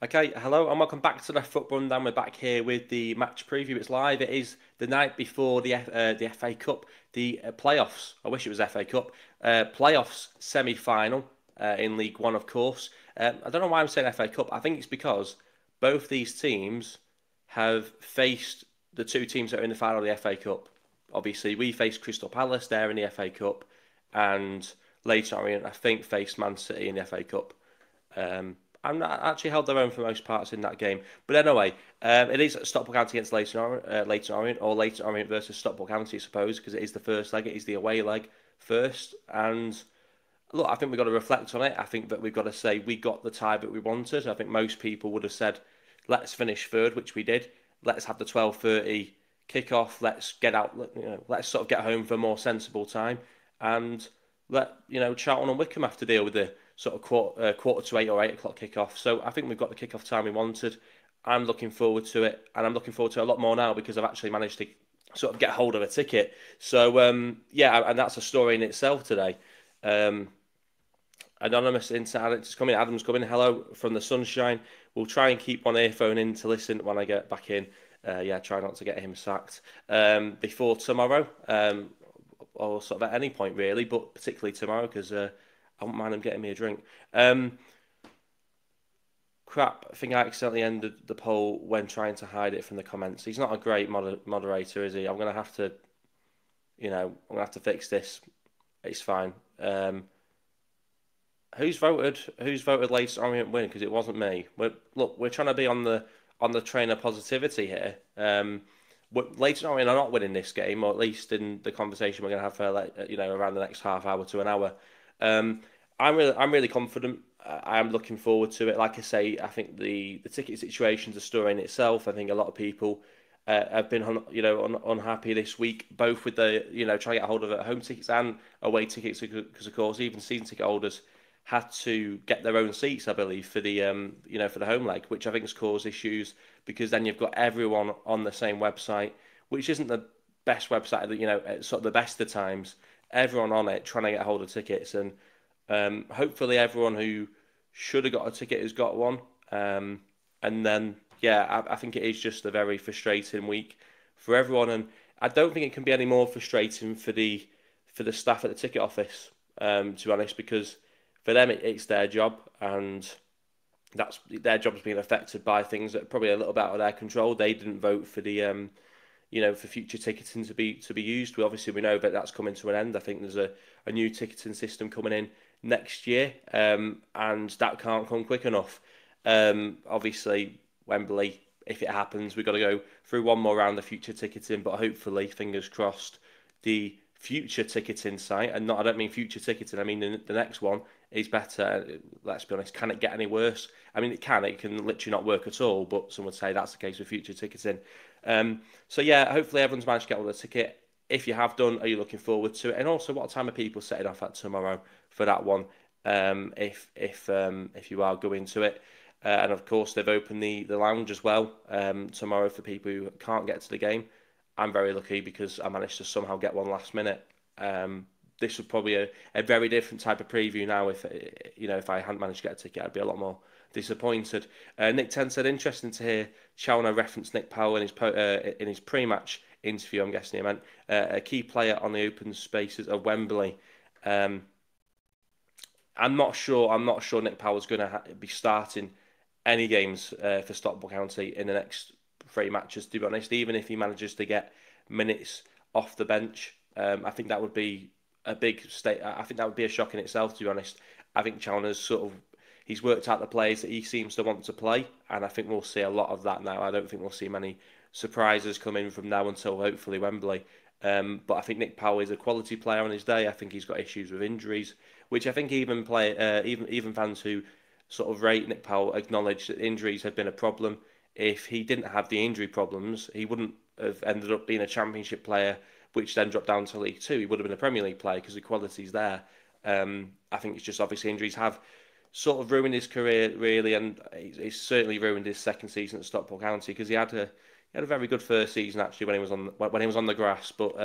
Okay, hello and welcome back to the Foot Rundown. We're back here with the match preview. It's live. It is the night before the FA Cup, the playoffs. I wish it was FA Cup. Playoffs semi-final in League One, of course. I don't know why I'm saying FA Cup. I think it's because both these teams have faced the two teams that are in the final of the FA Cup. Obviously, we faced Crystal Palace there in the FA Cup, and Leyton Orient, I think, faced Man City in the FA Cup. And actually held their own for most parts in that game. But anyway, it is Stockport County against Leyton Orient, or Leyton Orient versus Stockport County, I suppose, because it is the first leg. It is the away leg first. And look, I think we've got to reflect on it. I think that we've got to say we got the tie that we wanted. I think most people would have said, let's finish third, which we did. Let's have the 12:30 kickoff. Let's get out. Let's sort of get home for a more sensible time, and let Charlton and Wickham have to deal with the sort of quarter to 8 or 8 o'clock kickoff. So I think we've got the kickoff time we wanted. I'm looking forward to it, and I'm looking forward to it a lot more now because I've actually managed to sort of get hold of a ticket. So yeah, and that's a story in itself today. Um, Anonymous Internet is coming. Adam's coming. Hello from the sunshine. We'll try and keep one earphone in to listen when I get back in. Yeah, try not to get him sacked before tomorrow, or sort of at any point really, but particularly tomorrow because I won't mind him getting me a drink. Crap, I think I accidentally ended the poll when trying to hide it from the comments. He's not a great moderator, is he? I'm gonna have to, I'm gonna have to fix this. It's fine. Who's voted? Who's voted Leyton Orient win? Because it wasn't me. We're trying to be on the train of positivity here. Leyton Orient are not winning this game, or at least in the conversation we're going to have for around the next half hour to an hour. Um, I'm really confident. I am looking forward to it. Like I say, I think the ticket situation's a story in itself. I think a lot of people have been unhappy this week, both with the trying to get hold of home tickets and away tickets, because of course even season ticket holders had to get their own seats, I believe, for the for the home leg, which I think has caused issues because then you've got everyone on the same website, which isn't the best website, at sort of the best of times. Everyone on it trying to get hold of tickets, and hopefully everyone who should have got a ticket has got one. And then yeah, I think it is just a very frustrating week for everyone, and I don't think it can be any more frustrating for the staff at the ticket office, to be honest, because for them it's their job, and that's their job's being affected by things that are probably a little bit out of their control. They didn't vote for the for future ticketing to be used. We know that that's coming to an end. I think there's a new ticketing system coming in next year, and that can't come quick enough. Obviously, Wembley, if it happens, we've got to go through one more round of future ticketing, but hopefully, fingers crossed, the future ticketing site, and not I don't mean future ticketing, I mean the next one is better. Let's be honest, can it get any worse? I mean, it can literally not work at all, but some would say that's the case with future ticketing. So yeah, hopefully everyone's managed to get all the ticket. If you have done, are you looking forward to it? And also, what time are people setting off at tomorrow for that one? If you are going to it, and of course they've opened the lounge as well tomorrow for people who can't get to the game. I'm very lucky because I managed to somehow get one last minute. This would probably a very different type of preview now. If I hadn't managed to get a ticket, I'd be a lot more disappointed. Nick Ten said, interesting to hear Chalna reference Nick Powell in his pre-match interview. I'm guessing he meant a key player on the open spaces of Wembley. I'm not sure. Nick Powell's going to be starting any games for Stockport County in the next three matches. To be honest, even if he manages to get minutes off the bench, I think that would be a big state. I think that would be a shock in itself. To be honest, I think Chalmers he's worked out the players that he seems to want to play, and I think we'll see a lot of that now. I don't think we'll see many surprises come in from now until hopefully Wembley. But I think Nick Powell is a quality player on his day. I think he's got issues with injuries, which I think even fans who sort of rate Nick Powell acknowledge that injuries have been a problem. If he didn't have the injury problems, he wouldn't have ended up being a Championship player, which then dropped down to League Two. He would have been a Premier League player because the quality's there. I think it's just obviously injuries have sort of ruined his career really, and he's certainly ruined his second season at Stockport County because he had a very good first season actually when he was on the grass, but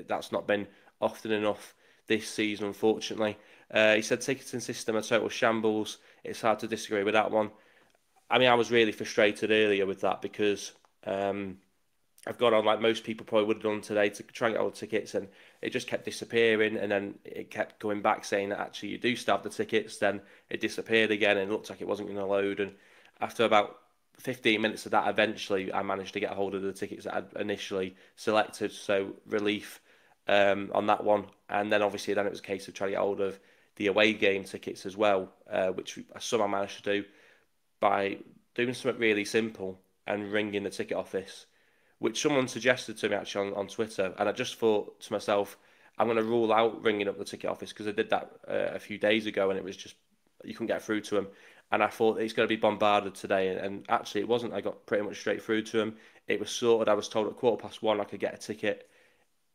that's not been often enough this season, unfortunately. He said ticketing system a total shambles. It's hard to disagree with that one. I mean, I was really frustrated earlier with that because I've gone on like most people probably would have done today to try and get all the tickets, and it just kept disappearing, and then it kept going back saying that actually you do still have the tickets. Then it disappeared again, and it looked like it wasn't going to load. And after about 15 minutes of that, eventually I managed to get a hold of the tickets that I'd initially selected. So relief on that one, and then obviously then it was a case of trying to get hold of the away game tickets as well, which I somehow managed to do by doing something really simple and ringing the ticket office, which someone suggested to me actually on Twitter. And I just thought to myself, I'm going to rule out ringing up the ticket office because I did that a few days ago and it was just, you couldn't get through to them. And I thought it's going to be bombarded today. And actually, it wasn't. I got pretty much straight through to them. It was sorted. I was told at 1:15 I could get a ticket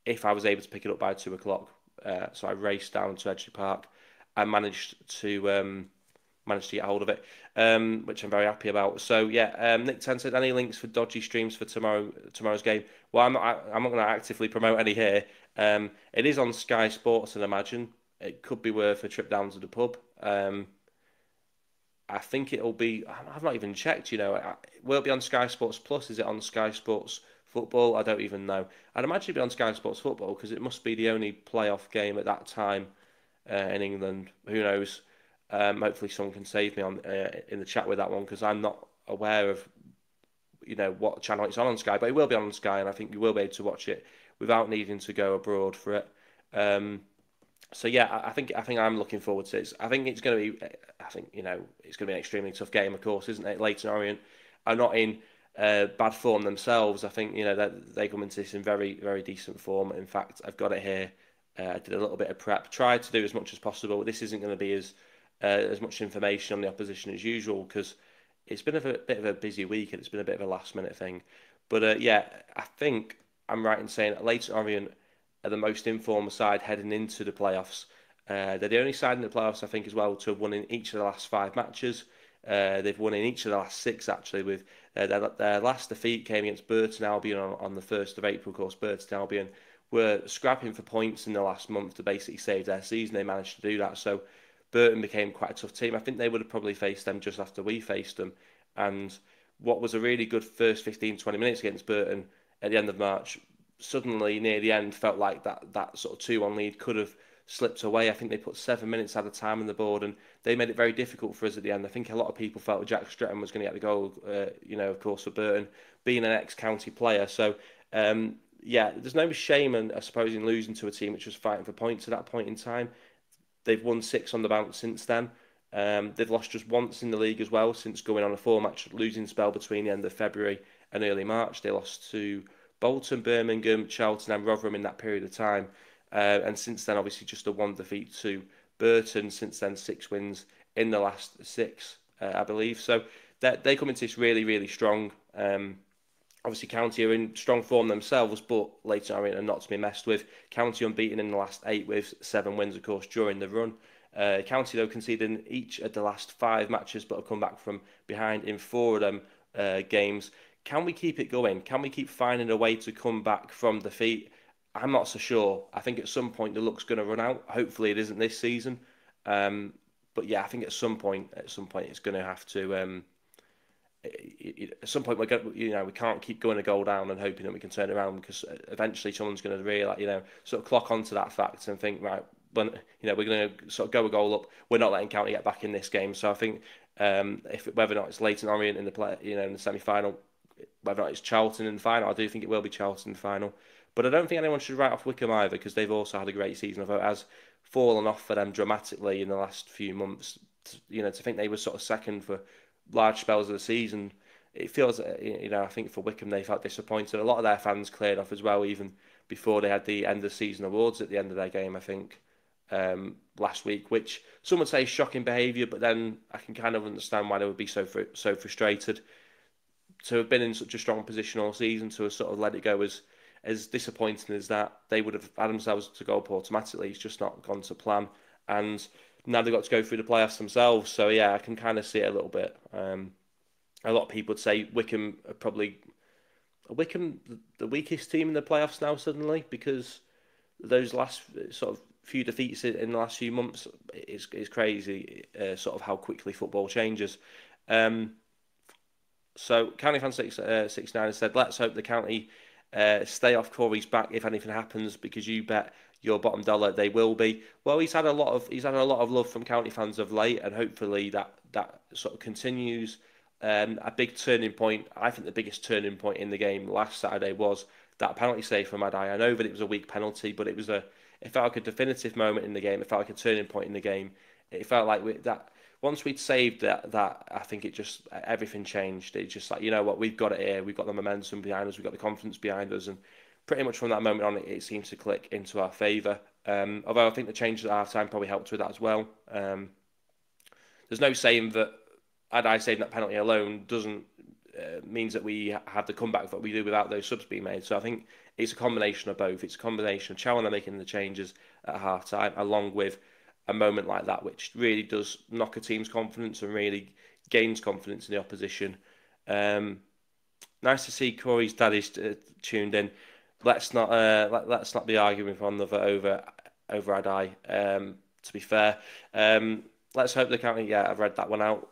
if I was able to pick it up by 2 o'clock. So I raced down to Edgeley Park and managed to get hold of it, which I'm very happy about. So yeah, Nick Ten said any links for dodgy streams for tomorrow's game. Well, I'm not going to actively promote any here. It is on Sky Sports, and imagine it could be worth a trip down to the pub. I think it'll be. I've not even checked. Will it be on Sky Sports Plus? Is it on Sky Sports Football? I don't even know. I'd imagine it'd be on Sky Sports Football because it must be the only playoff game at that time in England. Who knows? Hopefully, someone can save me on in the chat with that one because I'm not aware of what channel it's on Sky, but it will be on Sky, and I think you will be able to watch it without needing to go abroad for it. So yeah, I think I'm looking forward to it. I think it's going to be. I think it's going to be an extremely tough game, of course, isn't it? Leyton Orient are not in bad form themselves. I think that they come into this in very very decent form. In fact, I've got it here. I did a little bit of prep, tried to do as much as possible. This isn't going to be as much information on the opposition as usual because it's been a bit of a busy week and it's been a bit of a last minute thing. But yeah, I think I'm right in saying that Leyton Orient are the most informed side heading into the playoffs. They're the only side in the playoffs, I think, as well, to have won in each of the last 5 matches. They've won in each of the last 6, actually, with their last defeat came against Burton Albion on the 1st of April. Of course, Burton Albion were scrapping for points in the last month to basically save their season. They managed to do that. So Burton became quite a tough team. I think they would have probably faced them just after we faced them. And what was a really good first 15, 20 minutes against Burton at the end of March, suddenly near the end felt like that sort of 2-1 lead could have slipped away. I think they put 7 minutes at a time on the board and they made it very difficult for us at the end. I think a lot of people felt Jack Stretton was going to get the goal, of course, for Burton, being an ex-county player. So, yeah, there's no shame, I suppose, in losing to a team which was fighting for points at that point in time. They've won 6 on the bounce since then. They've lost just once in the league as well since going on a 4-match losing spell between the end of February and early March. They lost to Bolton, Birmingham, Charlton and Rotherham in that period of time. And since then, obviously, just a 1 defeat to Burton. Since then, 6 wins in the last 6, I believe. So they come into this really, really strong. Obviously, County are in strong form themselves, but Leyton Orient are not to be messed with. County unbeaten in the last 8 with 7 wins, of course, during the run. County, though, conceded in each of the last 5 matches, but have come back from behind in 4 of them games. Can we keep it going? Can we keep finding a way to come back from defeat? I'm not so sure. I think at some point the luck's going to run out. Hopefully it isn't this season. But yeah, I think at some point it's going to have to. At some point we can't keep going a goal down and hoping that we can turn it around because eventually someone's going to really sort of clock onto that fact and think right when we're going to sort of go a goal up. We're not letting County get back in this game. So I think whether or not it's Leyton Orient in the in the semi-final, whether or not it's Charlton in the final, I do think it will be Charlton in the final. But I don't think anyone should write off Wycombe either because they've also had a great season. Although it has fallen off for them dramatically in the last few months. To think they were sort of second for large spells of the season, it feels, I think for Wycombe they felt disappointed. A lot of their fans cleared off as well, even before they had the end of season awards at the end of their game, I think, last week, which some would say is shocking behaviour, but then I can kind of understand why they would be so frustrated. To have been in such a strong position all season, to have sort of let it go as disappointing as that, they would have had themselves to go up automatically. It's just not gone to plan. And now they've got to go through the playoffs themselves. So yeah, I can kind of see it a little bit. A lot of people would say Wycombe are probably the weakest team in the playoffs now suddenly because those last sort of few defeats in the last few months is crazy. Sort of how quickly football changes. So County Fan 69 said, let's hope the County stay off Corey's back if anything happens, because you bet your bottom dollar they will be. Well, he's had a lot of love from County fans of late, and hopefully that sort of continues. A big turning point. I think the biggest turning point in the game last Saturday was that penalty save from Adai. I know that it was a weak penalty, but it felt like a definitive moment in the game. It felt like a turning point in the game. It felt like that once we'd saved that I think it just everything changed. It's just like, you know what, we've got it here. We've got the momentum behind us. We've got the confidence behind us, and pretty much from that moment on, it seems to click into our favour. Although I think the changes at half time probably helped with that as well. There's no saying that Adai saving that penalty alone doesn't means that we have the comeback that we do without those subs being made. So I think it's a combination of both. It's a combination of Challoner making the changes at half time, along with a moment like that, which really does knock a team's confidence and really gains confidence in the opposition. Nice to see Corey's dad is tuned in. Let's not be arguing for another over Adai. To be fair, let's hope the County. Yeah, I've read that one out.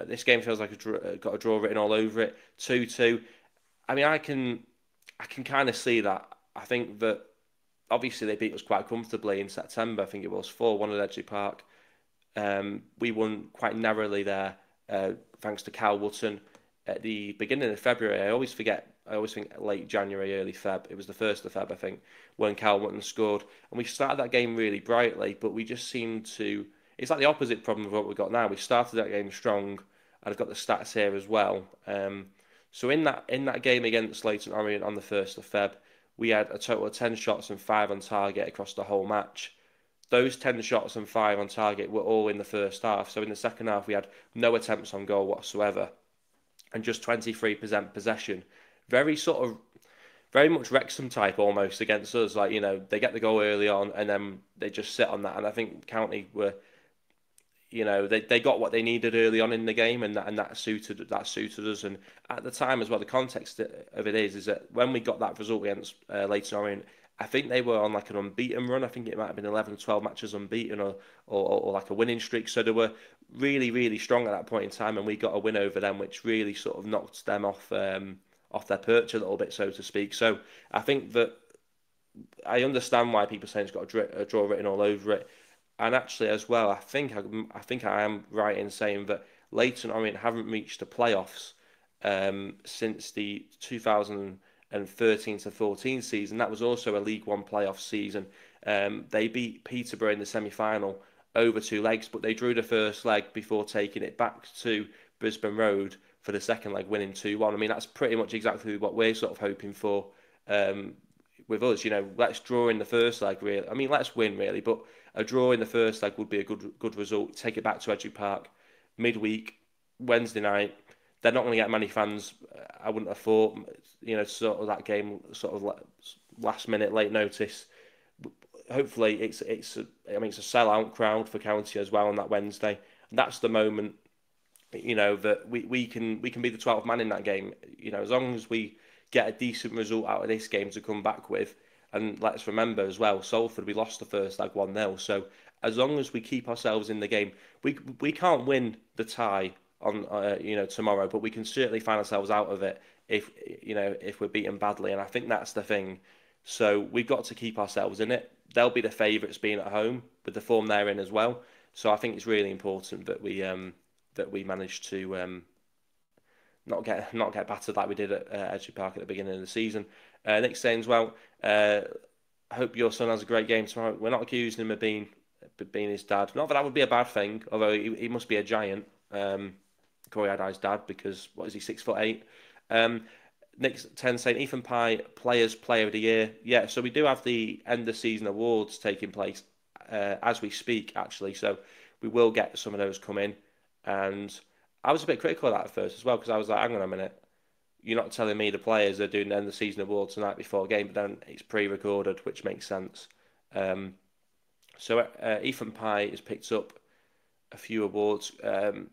This game feels like got a draw written all over it. 2-2. I mean, I can kind of see that. I think that obviously they beat us quite comfortably in September. I think it was 4-1 at Edgley Park. We won quite narrowly there, thanks to Cal Wootton at the beginning of February. I always think late January, early Feb. It was the 1st of Feb, I think, when Cal Wootton scored. And we started that game really brightly, but we just seemed to... It's like the opposite problem of what we've got now. We started that game strong, and I've got the stats here as well. So in that game against Leyton Orient on the 1st of Feb, we had a total of 10 shots and 5 on target across the whole match. Those 10 shots and 5 on target were all in the first half. So in the second half, we had no attempts on goal whatsoever, and just 23% possession. Very much Wrexham type almost against us. Like, you know, they get the goal early on and then they just sit on that. And I think County were, you know, they got what they needed early on in the game, and that suited us. And at the time as well, the context of it is that when we got that result against Leyton Orient, I think they were on like an unbeaten run. I think it might have been 11 or 12 matches unbeaten, or like a winning streak. So they were really, really strong at that point in time, and we got a win over them, which really sort of knocked them off their perch a little bit, so to speak. So I think that I understand why people say it's got a draw written all over it. And actually, as well, I think I am right in saying that Leyton Orient haven't reached the playoffs since the 2013 to 14 season. That was also a League One playoff season. They beat Peterborough in the semi-final over 2 legs, but they drew the first leg before taking it back to Brisbane Road for the second leg, winning 2-1. I mean, that's pretty much exactly what we're sort of hoping for with us. You know, let's draw in the first leg, really. I mean, let's win, really, but a draw in the first leg would be a good result. Take it back to Edgley Park midweek, Wednesday night. They're not going to get many fans, I wouldn't have thought. You know, sort of that game, sort of last minute, late notice. Hopefully, it's a sellout crowd for County as well on that Wednesday. And that's the moment, you know, that we can be the 12th man in that game. You know, as long as we get a decent result out of this game to come back with. And let's remember as well, Salford, we lost the first leg 1-0. So as long as we keep ourselves in the game, we can't win the tie on tomorrow, but we can certainly find ourselves out of it if we're beaten badly. And I think that's the thing. So we've got to keep ourselves in it. They'll be the favourites being at home with the form they're in as well. So I think it's really important that we manage to not get battered like we did at Edgley Park at the beginning of the season. Nick saying as well, hope your son has a great game tomorrow. We're not accusing him of being his dad. Not that would be a bad thing, although he must be a giant, Corey Adai's dad, because what is he, 6'8"? Nick 10 saying Ethan Pye Player of the Year. Yeah, so we do have the end of season awards taking place as we speak, actually. So we will get some of those come in, and I was a bit critical of that at first as well, because I was like, hang on a minute. You're not telling me the players are doing the end of the season awards tonight before a game, but then it's pre-recorded, which makes sense. So Ethan Pye has picked up a few awards.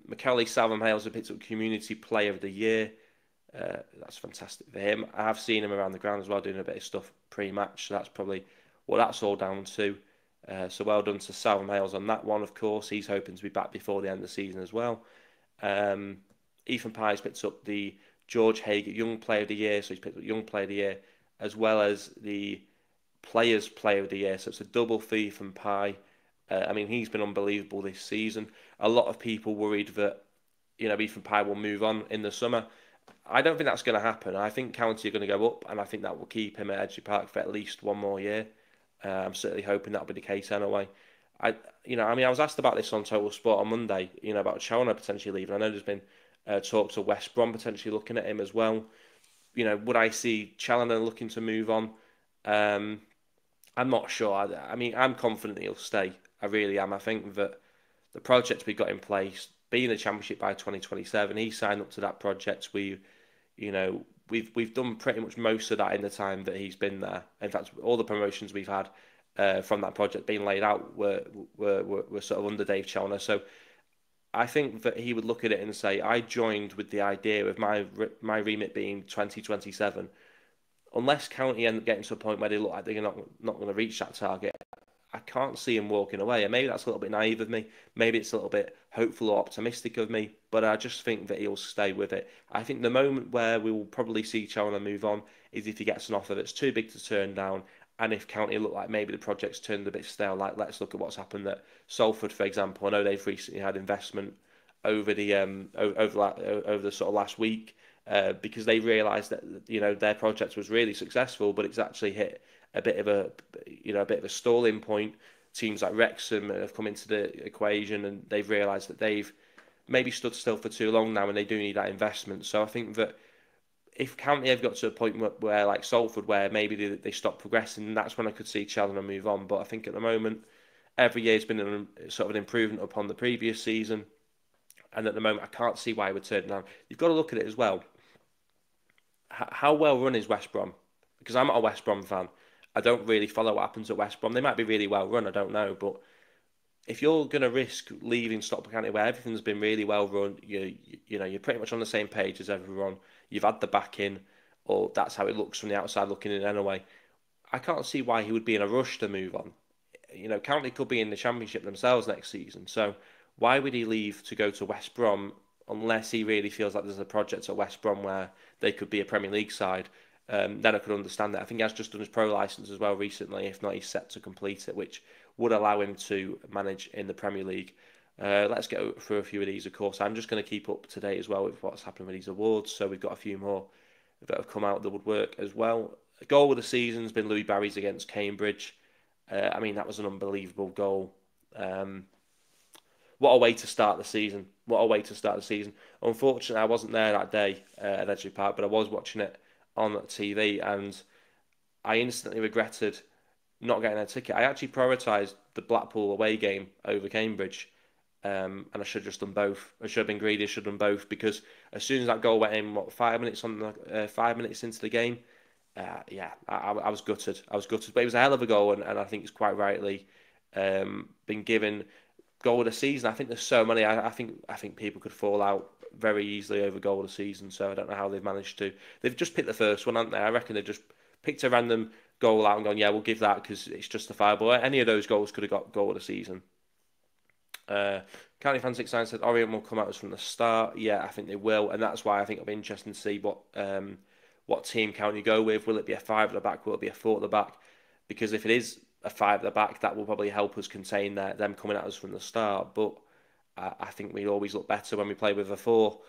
Macaulay Salvam Hales has picked up Community Player of the Year. That's fantastic for him. I have seen him around the ground as well, doing a bit of stuff pre-match. So that's probably what that's all down to. So well done to Salvam Hales on that one, of course. He's hoping to be back before the end of the season as well. Ethan Pye's picked up the George Hager Young Player of the Year, so he's picked up Young Player of the Year, as well as the Players Player of the Year. So it's a double for Ethan Pye. I mean, he's been unbelievable this season. A lot of people worried that, Ethan Pye will move on in the summer. I don't think that's going to happen. I think County are going to go up, and I think that will keep him at Edgeley Park for at least one more year. I'm certainly hoping that'll be the case anyway. I was asked about this on Total Sport on Monday, about Challoner potentially leaving. I know there's been talks of West Brom potentially looking at him as well. Would I see Challoner looking to move on? I'm not sure. I'm confident he'll stay. I really am. I think that the project we got in place, being a championship by 2027, he signed up to that project. We've done pretty much most of that in the time that he's been there. In fact, all the promotions we've had from that project being laid out were sort of under Dave Challoner. So I think that he would look at it and say, I joined with the idea of my remit being 2027. Unless County end up getting to a point where they look like they're not going to reach that target, I can't see him walking away. And maybe that's a little bit naive of me. Maybe it's a little bit hopeful or optimistic of me. But I just think that he'll stay with it. I think the moment where we will probably see Challoner move on is if he gets an offer that's too big to turn down. And if County look like maybe the project's turned a bit stale, like let's look at what's happened at Salford, for example. I know they've recently had investment over the sort of last week because they realised that their project was really successful, but it's actually hit a bit of a stalling point. Teams like Wrexham have come into the equation and they've realised that they've maybe stood still for too long now, and they do need that investment. So I think that if County have got to a point where like Salford, where maybe they stop progressing, that's when I could see Challoner move on. But I think at the moment, every year has been sort of an improvement upon the previous season, and at the moment, I can't see why he would turn down. You've got to look at it as well. How well run is West Brom? Because I'm not a West Brom fan. I don't really follow what happens at West Brom. They might be really well run, I don't know. But if you're going to risk leaving Stockport County where everything's been really well run, you're pretty much on the same page as everyone. You've had the backing, or that's how it looks from the outside looking in anyway. I can't see why he would be in a rush to move on. County could be in the Championship themselves next season. So why would he leave to go to West Brom unless he really feels like there's a project at West Brom where they could be a Premier League side? Then I could understand that. I think he has just done his pro licence as well recently. If not, he's set to complete it, which would allow him to manage in the Premier League. Let's get through a few of these, of course. I'm just going to keep up to date as well with what's happening with these awards. So we've got a few more that have come out that would work as well. A goal of the season has been Louis Barry's against Cambridge. That was an unbelievable goal. What a way to start the season. What a way to start the season. Unfortunately, I wasn't there that day at Edgeley Park, but I was watching it on TV, and I instantly regretted not getting a ticket. I actually prioritised the Blackpool away game over Cambridge, and I should have just done both. I should have been greedy. I should have done both, because as soon as that goal went in, 5 minutes into the game, I was gutted. I was gutted, but it was a hell of a goal, and I think it's quite rightly been given goal of the season. I think there's so many. I think people could fall out very easily over goal of the season. So I don't know how they've managed to. They've just picked the first one, haven't they? I reckon they've just picked a random goal out and gone, yeah, we'll give that because it's justifiable. Any of those goals could have got goal of the season. County Fan 69 said Orient will come out as from the start. Yeah, I think they will, and that's why I think it'll be interesting to see what team County go with. Will it be a 5 at the back? Will it be a 4 at the back? Because if it is a 5 at the back, that will probably help us contain them coming at us from the start. But I think we always look better when we play with a 4.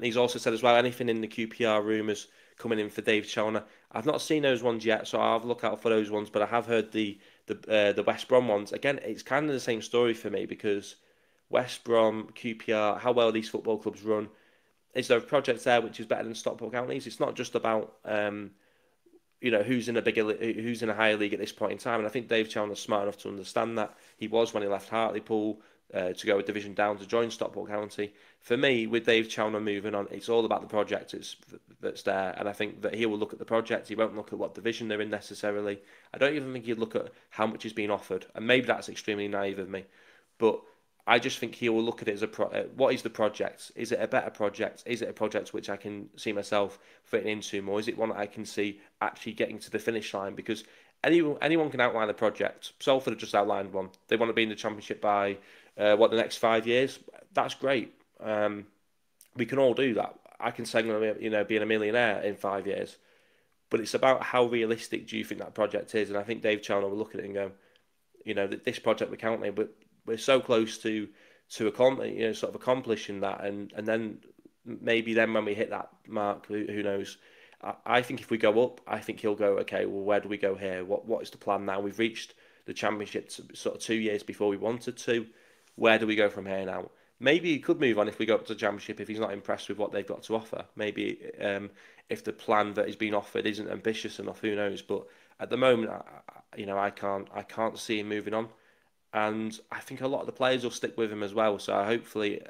He's also said as well, anything in the QPR rumours coming in for Dave Challoner. I've not seen those ones yet, so I'll have a look out for those ones. But I have heard the West Brom ones. Again, it's kind of the same story for me, because West Brom, QPR, how well these football clubs run. Is there a project there which is better than Stockport County's? It's not just about who's in a higher league at this point in time. And I think Dave Challoner's smart enough to understand that. He was when he left Hartlepool to go a division down to join Stockport County. For me, with Dave Challoner moving on, it's all about the project that's there. And I think that he will look at the project. He won't look at what division they're in necessarily. I don't even think he'd look at how much is being offered. And maybe that's extremely naive of me. But I just think he will look at it as what is the project? Is it a better project? Is it a project which I can see myself fitting into more? Is it one that I can see actually getting to the finish line? Because anyone can outline a project. Salford have just outlined one. They want to be in the Championship by the next 5 years. That's great. We can all do that. I can say I'm going to, being a millionaire in 5 years, but it's about how realistic do you think that project is? And I think Dave Chalmers will look at it and go, that this project we can't make, but we're so close to accomplish, sort of accomplishing that, and then maybe then when we hit that mark, who knows? I think if we go up, I think he'll go, okay, well, where do we go here? What is the plan now? We've reached the championship sort of 2 years before we wanted to. Where do we go from here now? Maybe he could move on if we go up to the championship if he's not impressed with what they've got to offer. Maybe if the plan that has been offered isn't ambitious enough, who knows? But at the moment, I can't see him moving on, and I think a lot of the players will stick with him as well. So hopefully,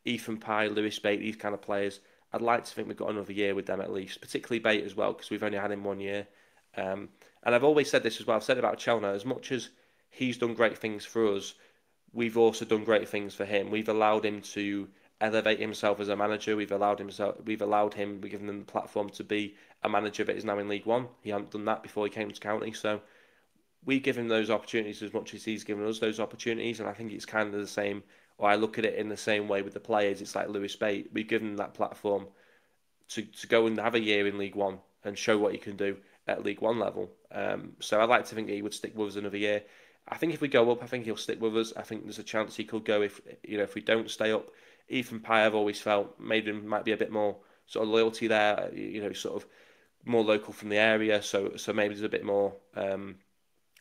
Ethan Pye, Lewis Bate, these kind of players, I'd like to think we've got another year with them at least, particularly Bate as well, because we've only had him 1 year. And I've always said this as well. I've said about Chelna, as much as he's done great things for us, we've also done great things for him. We've allowed him to elevate himself as a manager. We've given him the platform to be a manager that is now in League One. He hadn't done that before he came to County, so we give him those opportunities as much as he's given us those opportunities, and I think it's kind of the same, or I look at it in the same way with the players. It's like Lewis Bate. We've given him that platform to go and have a year in League One and show what he can do at League One level. So I'd like to think that he would stick with us another year. I think if we go up, I think he'll stick with us. I think there's a chance he could go if we don't stay up. Ethan Pye, I've always felt maybe might be a bit more sort of loyalty there, sort of more local from the area. So maybe there's a bit more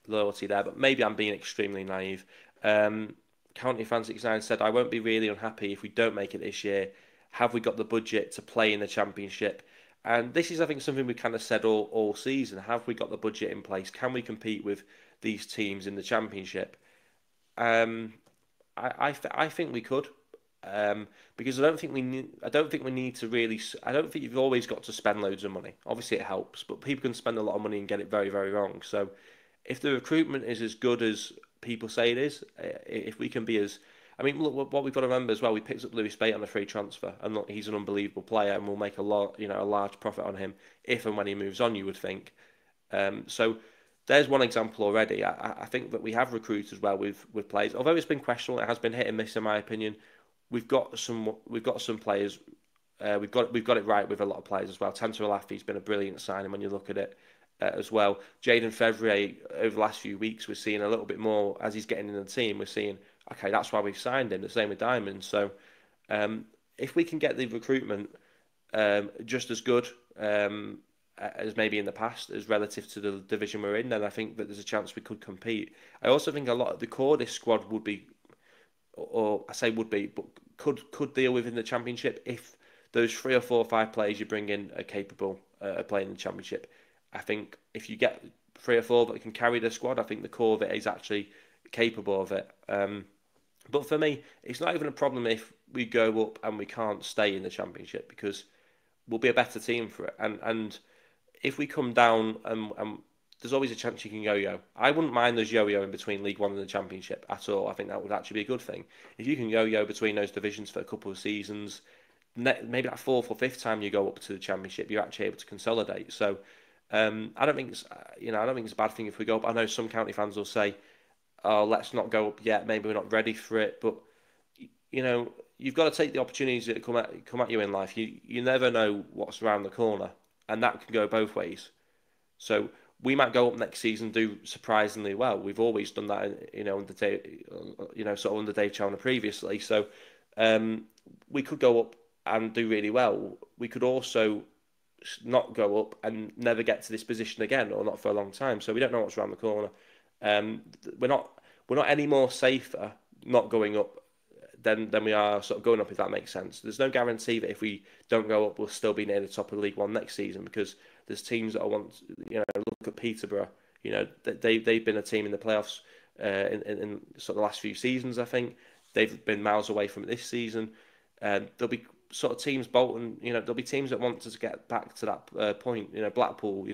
loyalty there, but maybe I'm being extremely naive. County Fan 69 said, I won't be really unhappy if we don't make it this year. Have we got the budget to play in the Championship? And this is, I think, something we kind of said all season. Have we got the budget in place? Can we compete with these teams in the Championship? I think we could, because I don't think we need to really. I don't think you've always got to spend loads of money. Obviously, it helps, but people can spend a lot of money and get it very, very wrong. So, if the recruitment is as good as people say it is, if we can be as, I mean, look, what we've got to remember as well, we picked up Lewis Bate on a free transfer, and look, he's an unbelievable player, and we'll make a large profit on him if and when he moves on, you would think. So there's one example already. I think that we have recruited well with players, although it's been questionable. It has been hit and miss in my opinion. We've got some players. We've got it right with a lot of players as well. Tantor Alafi's been a brilliant signing when you look at it. As well, Jaden Fevrier over the last few weeks, we're seeing a little bit more as he's getting in the team. We're seeing, okay, that's why we've signed him. The same with Diamond. So, if we can get the recruitment just as good as maybe in the past, as relative to the division we're in, then I think that there's a chance we could compete. I also think a lot of the core of this squad would be, or I say would be, but could deal with in the Championship if those 3 or 4 or 5 players you bring in are capable of playing in the Championship. I think if you get 3 or 4 that can carry the squad, I think the core of it is actually capable of it. But for me, it's not even a problem if we go up and we can't stay in the Championship, because we'll be a better team for it. And if we come down, there's always a chance you can yo-yo. I wouldn't mind those yo-yo in between League One and the Championship at all. I think that would actually be a good thing. If you can yo-yo between those divisions for a couple of seasons, maybe that 4th or 5th time you go up to the Championship, you're actually able to consolidate. So I don't think it's a bad thing if we go up. I know some County fans will say, "Oh, let's not go up yet. Maybe we're not ready for it." But you've got to take the opportunities that come at you in life. You never know what's around the corner, and that can go both ways. So we might go up next season, do surprisingly well. We've always done that, sort of under Dave Chalmers previously. So we could go up and do really well. We could also not go up and never get to this position again, or not for a long time. So we don't know what's around the corner. We're not any more safer not going up than we are sort of going up, if that makes sense. There's no guarantee that if we don't go up, we'll still be near the top of League One next season, because there's teams that I want. Look at Peterborough. They've been a team in the playoffs in sort of the last few seasons. I think they've been miles away from it this season. There'll be sort of teams, Bolton, there'll be teams that want to get back to that point, Blackpool,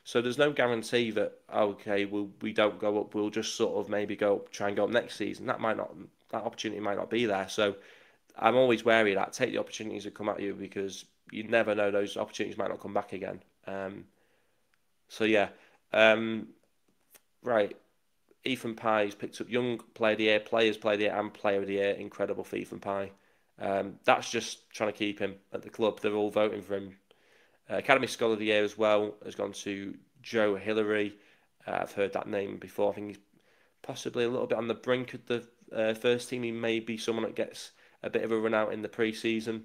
So there's no guarantee that, okay, we don't go up, we'll just sort of maybe try and go up next season. That opportunity might not be there. So I'm always wary of that. Take the opportunities that come at you, because you never know, those opportunities might not come back again. So yeah. Right. Ethan Pye's picked up Young Player of the Year, Players Player of the Year, and Player of the Year. Incredible for Ethan Pye. That's just trying to keep him at the club. They're all voting for him. Academy Scholar of the Year as well has gone to Joe Hillary. I've heard that name before. I think he's possibly a little bit on the brink of the first team. He may be someone that gets a bit of a run out in the pre-season.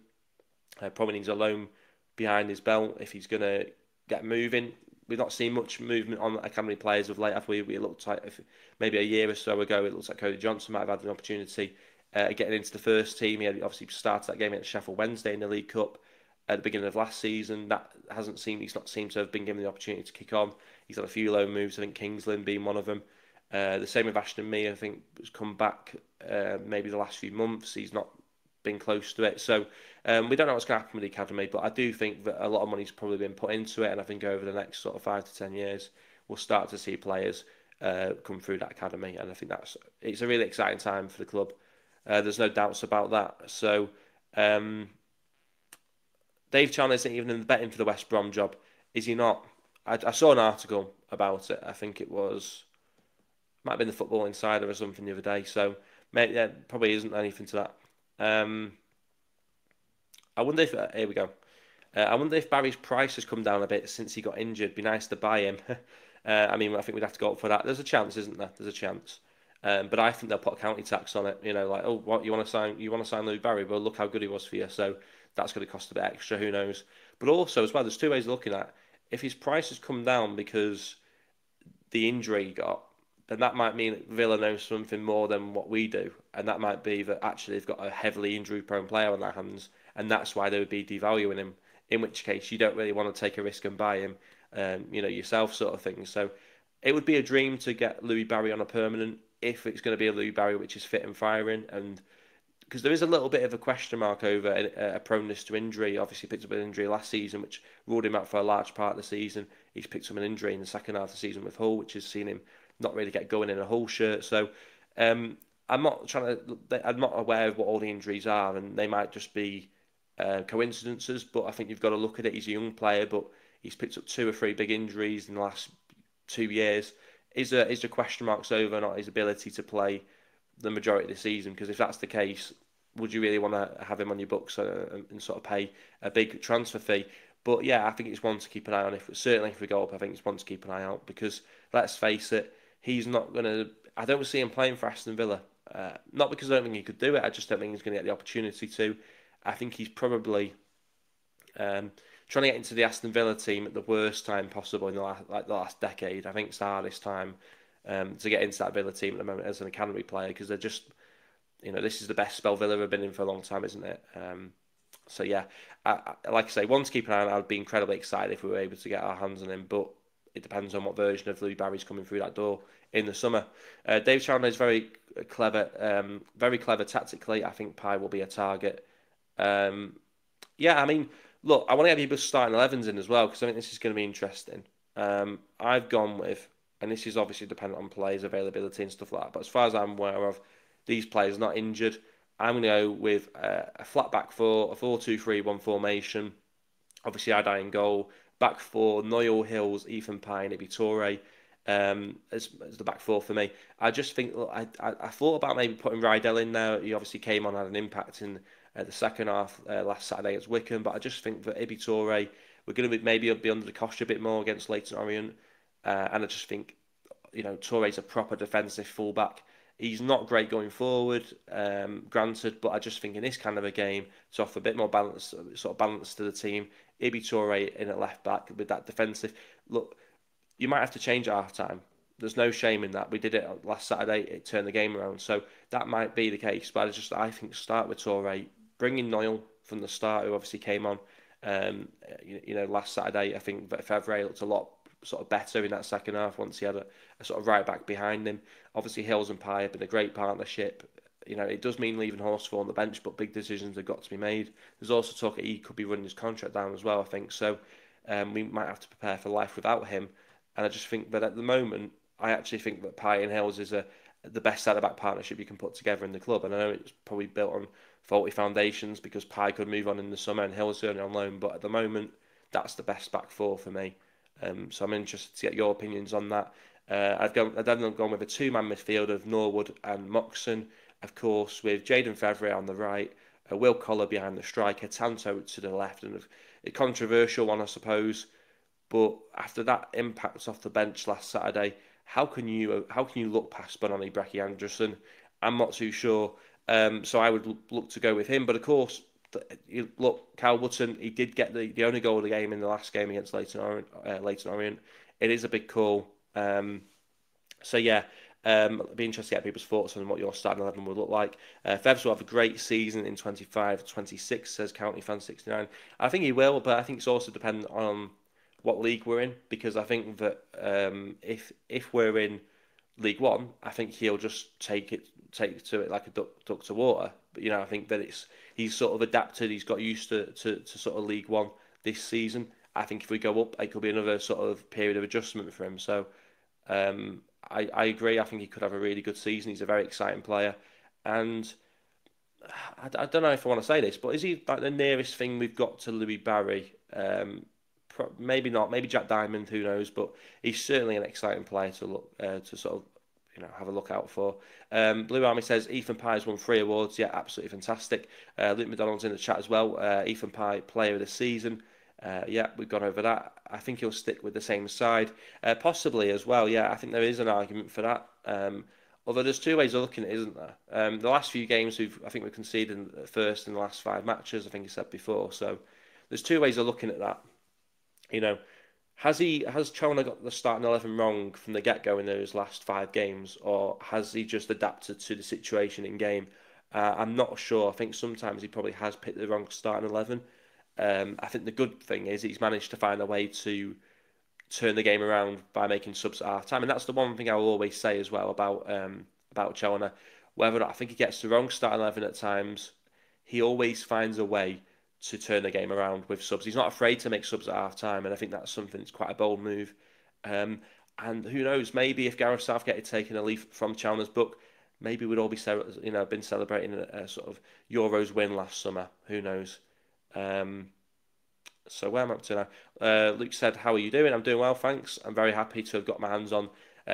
Probably needs a loan behind his belt if he's going to get moving. We've not seen much movement on academy players of late, have we? We looked like maybe a year or so ago, it looks like Cody Johnson might have had an opportunity getting into the first team. He had obviously started that game at Sheffield Wednesday in the League Cup at the beginning of last season. He's not seemed to have been given the opportunity to kick on. He's had a few loan moves, I think Kingsland being one of them. The same with Ashton Mee, I think, has come back maybe the last few months. He's not been close to it. So we don't know what's going to happen with the academy, but I do think that a lot of money's probably been put into it, and I think over the next sort of 5 to 10 years, we'll start to see players come through that academy, and I think it's a really exciting time for the club. There's no doubts about that. So Dave Chandler isn't even in the betting for the West Brom job, is he not? I saw an article about it. I think might have been the Football Insider or something the other day. So maybe there probably isn't anything to that. I wonder if here we go. I wonder if Barry's price has come down a bit since he got injured. Be nice to buy him. I mean, I think we'd have to go up for that. There's a chance, isn't there? There's a chance. But I think they'll put a county tax on it. You know, like, oh, what you want to sign? You want to sign Louis Barry? Well, look how good he was for you. So that's going to cost a bit extra. Who knows? But also, as well, there's two ways of looking at it. If his price has come down because the injury he got, then that might mean that Villa knows something more than what we do, and that might be that actually they've got a heavily injury-prone player on their hands, and that's why they would be devaluing him. In which case, you don't really want to take a risk and buy him, yourself, sort of thing. So it would be a dream to get Louis Barry on a permanent if it's going to be a Louis Barry which is fit and firing, and because there is a little bit of a question mark over a proneness to injury. Obviously, picked up an injury last season, which ruled him out for a large part of the season. He's picked up an injury in the second half of the season with Hull, which has seen him not really get going in a Hull shirt. So I'm not aware of what all the injuries are, and they might just be coincidences. But I think you've got to look at it. He's a young player, but he's picked up 2 or 3 big injuries in the last 2 years. Is the question marks over not his ability to play the majority of the season? Because if that's the case, would you really want to have him on your books and sort of pay a big transfer fee? But yeah, I think it's one to keep an eye on. Certainly if we go up, I think it's one to keep an eye out, because let's face it, he's not going to. I don't see him playing for Aston Villa. Not because I don't think he could do it. I just don't think he's going to get the opportunity to. I think he's probably trying to get into the Aston Villa team at the worst time possible in the last decade. I think it's the hardest time to get into that Villa team at the moment as an academy player, because they're just, this is the best spell Villa have been in for a long time, isn't it? So yeah, like I say, one to keep an eye on. I'd be incredibly excited if we were able to get our hands on him, but it depends on what version of Louis Barry's coming through that door in the summer. Dave Chandler is very clever tactically. I think Pye will be a target. Yeah, I mean, look, I want to get people starting 11s in as well, because I think this is going to be interesting. I've gone with, and this is obviously dependent on players' availability and stuff like that, but as far as I'm aware of, these players not injured, I'm going to go with a flat back four, a 4-2-3-1 formation. Obviously, Adai in goal. Back four, Noel, Hills, Ethan Pye, and Ibi Toure as the back four for me. I just think, look, I thought about maybe putting Rydell in there. He obviously came on, had an impact in the second half last Saturday against Wycombe, but I just think that Ibi Toure, we're going to maybe be under the cosh a bit more against Leyton Orient, and I just think, Toure's a proper defensive fullback. He's not great going forward, granted, but I just think in this kind of a game, to offer a bit more balance to the team, Ibi Toure in at left back with that defensive look. You might have to change at half time. There's no shame in that. We did it last Saturday. It turned the game around, so that might be the case. But I think start with Toure, bring in Noel from the start, who obviously came on, last Saturday. I think Fevre looked a lot sort of better in that second half once he had a sort of right back behind him. Obviously, Hills and Pye have been a great partnership. It does mean leaving Horsfall on the bench, but big decisions have got to be made. There's also talk that he could be running his contract down as well, I think. So we might have to prepare for life without him. And I just think that at the moment, I actually think that Pye and Hills is the best centre-back partnership you can put together in the club. And I know it's probably built on faulty foundations because Pye could move on in the summer and Hills is only on loan. But at the moment, that's the best back four for me. So I'm interested to get your opinions on that. I've then gone with a 2-man midfield of Norwood and Moxon, of course, with Jayden Fevre on the right, Will Collar behind the striker, Tanto to the left, and a controversial one, I suppose. But after that impact off the bench last Saturday, how can you look past Bononi Brecky Anderson? I'm not too sure. So I would look to go with him. But of course, you look, Cal Wootton, he did get the only goal of the game in the last game against Leyton Orient. It is a big call. So yeah, it'll be interesting to get people's thoughts on what your starting 11 would look like. Fevs will have a great season in 25-26, says County Fan 69. I think he will, but I think it's also dependent on what league we're in, because I think that if we're in League One, I think he'll just take to it like a duck to water. But I think that he's sort of adapted. He's got used to sort of League One this season. I think if we go up, it could be another sort of period of adjustment for him. So I agree. I think he could have a really good season. He's a very exciting player, and I don't know if I want to say this, but is he like the nearest thing we've got to Louis Barry? Maybe not. Maybe Jack Diamond. Who knows? But he's certainly an exciting player to look to sort of have a look out for. Blue Army says Ethan Pye's won 3 awards. Yeah, absolutely fantastic. Luke McDonald's in the chat as well. Ethan Pye, Player of the Season. Yeah, we've gone over that. I think he'll stick with the same side, possibly as well. Yeah, I think there is an argument for that. Although there's 2 ways of looking at it, isn't there? The last few games I think we've conceded first in the last 5 matches. I think he said before. So there's 2 ways of looking at that. Has Chalmers got the starting 11 wrong from the get-go in those last 5 games, or has he just adapted to the situation in game? I'm not sure. I think sometimes he probably has picked the wrong starting 11. I think the good thing is he's managed to find a way to turn the game around by making subs at half time, and that's the one thing I will always say as well about Chalmers. Whether or not I think he gets the wrong starting 11 at times, he always finds a way to turn the game around with subs. He's not afraid to make subs at half time, and I think that's something that's quite a bold move. And who knows, maybe if Gareth Southgate had taken a leaf from Chalmers' book, maybe we'd all be been celebrating a sort of Euros win last summer. Who knows? So where am I up to now? Luke said, "How are you doing?" I'm doing well, thanks. I'm very happy to have got my hands on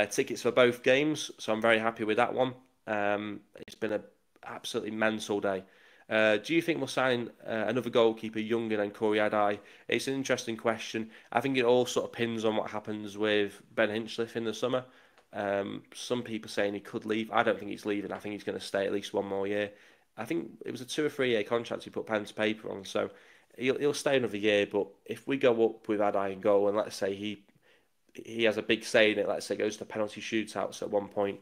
tickets for both games, so I'm very happy with that one. It's been an absolutely mental day. Do you think we'll sign another goalkeeper, Youngen and Corey Adai? It's an interesting question. I think it all sort of pins on what happens with Ben Hinchliffe in the summer. Some people saying he could leave. I don't think he's leaving. I think he's going to stay at least 1 more year. I think it was a 2 or 3 year contract he put pen to paper on, so he'll stay another year. But if we go up with Adai in goal, and let's say he has a big say in it, let's say goes to penalty shootouts at one point,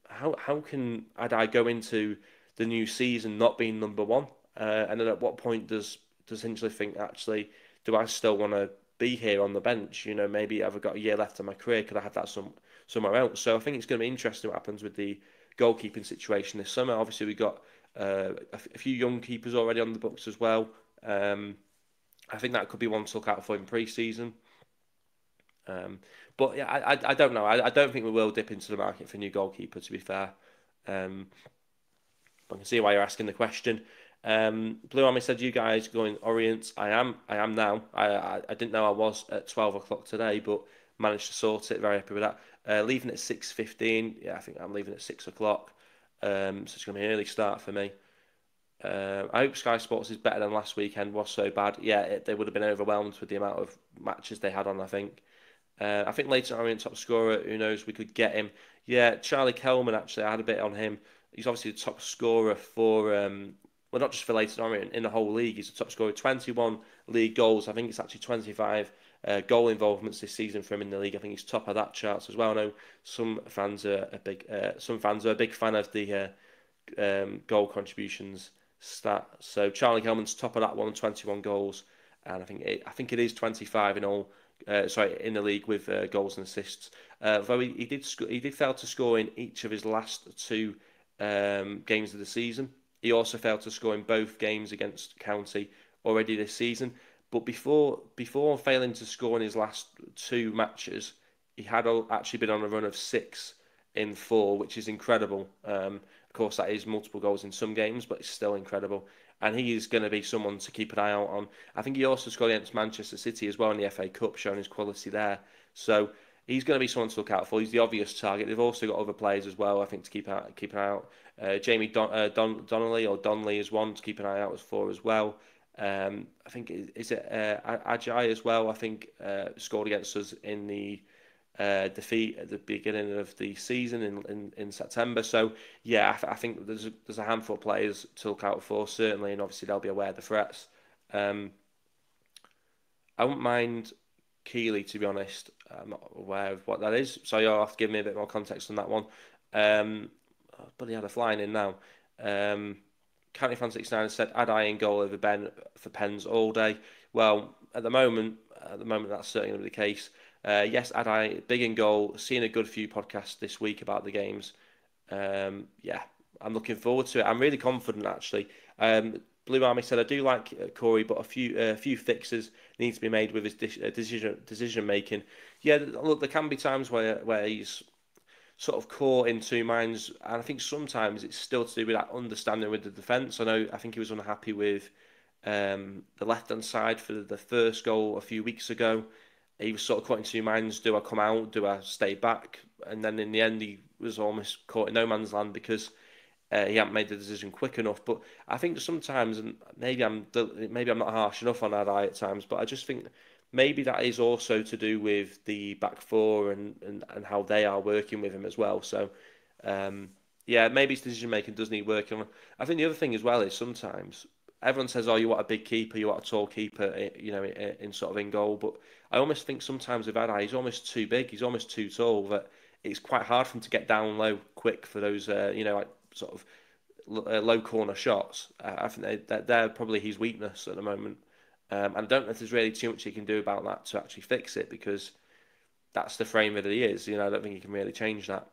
how can Adai go into the new season not being number 1? And then at what point does Hinchliffe think, actually, do I still want to be here on the bench? Maybe I've got a year left in my career. Could I have that somewhere else? So I think it's going to be interesting what happens with the goalkeeping situation this summer. Obviously, we've got a few young keepers already on the books as well. I think that could be one to look out for in pre-season. But yeah, I don't know. I don't think we will dip into the market for a new goalkeeper, to be fair. I can see why you're asking the question. Blue Army said, "You guys going Orient?" I am now. I didn't know I was at 12 o'clock today, but managed to sort it. Very happy with that. Leaving at 6:15. Yeah, I think I'm leaving at 6 o'clock. So it's going to be an early start for me. I hope Sky Sports is better than last weekend was so bad. Yeah, they would have been overwhelmed with the amount of matches they had on, I think. I think Leyton Orient top scorer, who knows, we could get him. Yeah, Charlie Kelman, actually, I had a bit on him. He's obviously the top scorer for, well, not just for Leyton Orient, in the whole league. He's the top scorer, 21 league goals. I think it's actually 25 goal involvements this season for him in the league. I think he's top of that charts as well. I know some fans are a big fan of the goal contributions stat. So Charlie Kelman's top of that one, 21 goals, and I think it is 25 in all. In the league with goals and assists. Though he did fail to score in each of his last 2 games of the season. He also failed to score in both games against County already this season. But before failing to score in his last 2 matches, he had actually been on a run of 6 in 4, which is incredible. Of course, that is multiple goals in some games, but it's still incredible. And he is going to be someone to keep an eye out on. I think he also scored against Manchester City as well in the FA Cup, showing his quality there. So he's going to be someone to look out for. He's the obvious target. They've also got other players as well, I think, to keep an eye out. Jamie Donnelly or Donnelly is one to keep an eye out for as well. I think is it Ajay as well. I think scored against us in the defeat at the beginning of the season in September. So yeah, I think there's a handful of players to look out for certainly, and obviously they'll be aware of the threats. Um, I wouldn't mind Keeley, to be honest. I'm not aware of what that is, so you'll have to give me a bit more context on that one. But he had a flying in now. Um, County Fan 69 said Adai in goal over Ben for Pens all day. Well, at the moment that's certainly going to be the case. Yes, Adai big in goal. Seen a good few podcasts this week about the games. Yeah, I'm looking forward to it. I'm really confident actually. Blue Army said I do like Corey, but a few fixes need to be made with his decision making. Yeah, look, there can be times where he's sort of caught in two minds, and I think sometimes it's still to do with that understanding with the defence. I think he was unhappy with the left hand side for the first goal a few weeks ago. He was sort of caught in two minds: do I come out? Do I stay back? And then in the end, he was almost caught in no man's land because he hadn't made the decision quick enough. But I think sometimes, and maybe I'm not harsh enough on Adai at times, but I just think maybe that is also to do with the back four and how they are working with him as well. So yeah, maybe his decision making does need working on. I think the other thing as well is sometimes everyone says, "Oh, you want a big keeper, you want a tall keeper," in sort of in goal. But I almost think sometimes with Adai, he's almost too big, he's almost too tall. That it's quite hard for him to get down low quick for those, like sort of low corner shots. I think they're probably his weakness at the moment. And I don't know if there's really too much he can do about that to actually fix it because that's the frame that he is. I don't think he can really change that.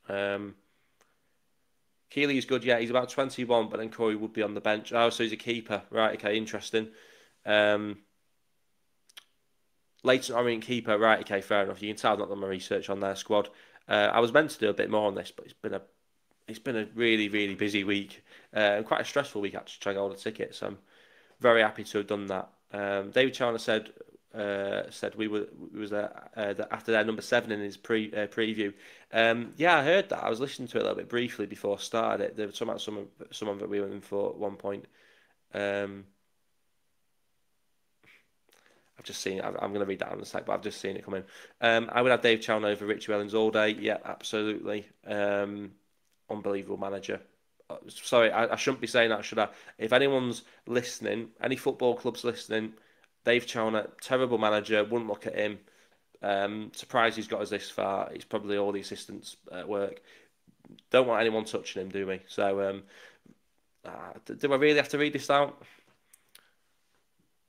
Um, Keeley is good, yeah. He's about 21, but then Corey would be on the bench. Oh, so he's a keeper. Right, okay, interesting. Um, Leyton Orient keeper, right, okay, fair enough. You can tell I've not done my research on their squad. I was meant to do a bit more on this, but it's been a really, really busy week. And quite a stressful week actually trying to hold a ticket. So I'm very happy to have done that. David Chandler said we was after their number 7 in his preview. Yeah, I heard that. I was listening to it a little bit briefly before I started it. There was somehow someone that we went in for at one point. Um, I've just seen it. I'm going to read that on the site, but I've just seen it come in. I would have Dave Chandler over Richie Wellens all day. Yeah, absolutely. Unbelievable manager. Sorry, I shouldn't be saying that, should I? If anyone's listening, any football clubs listening, Dave Chandler, terrible manager, wouldn't look at him. Surprised he's got us this far. He's probably all the assistants at work. Don't want anyone touching him, do we? So, do I really have to read this out?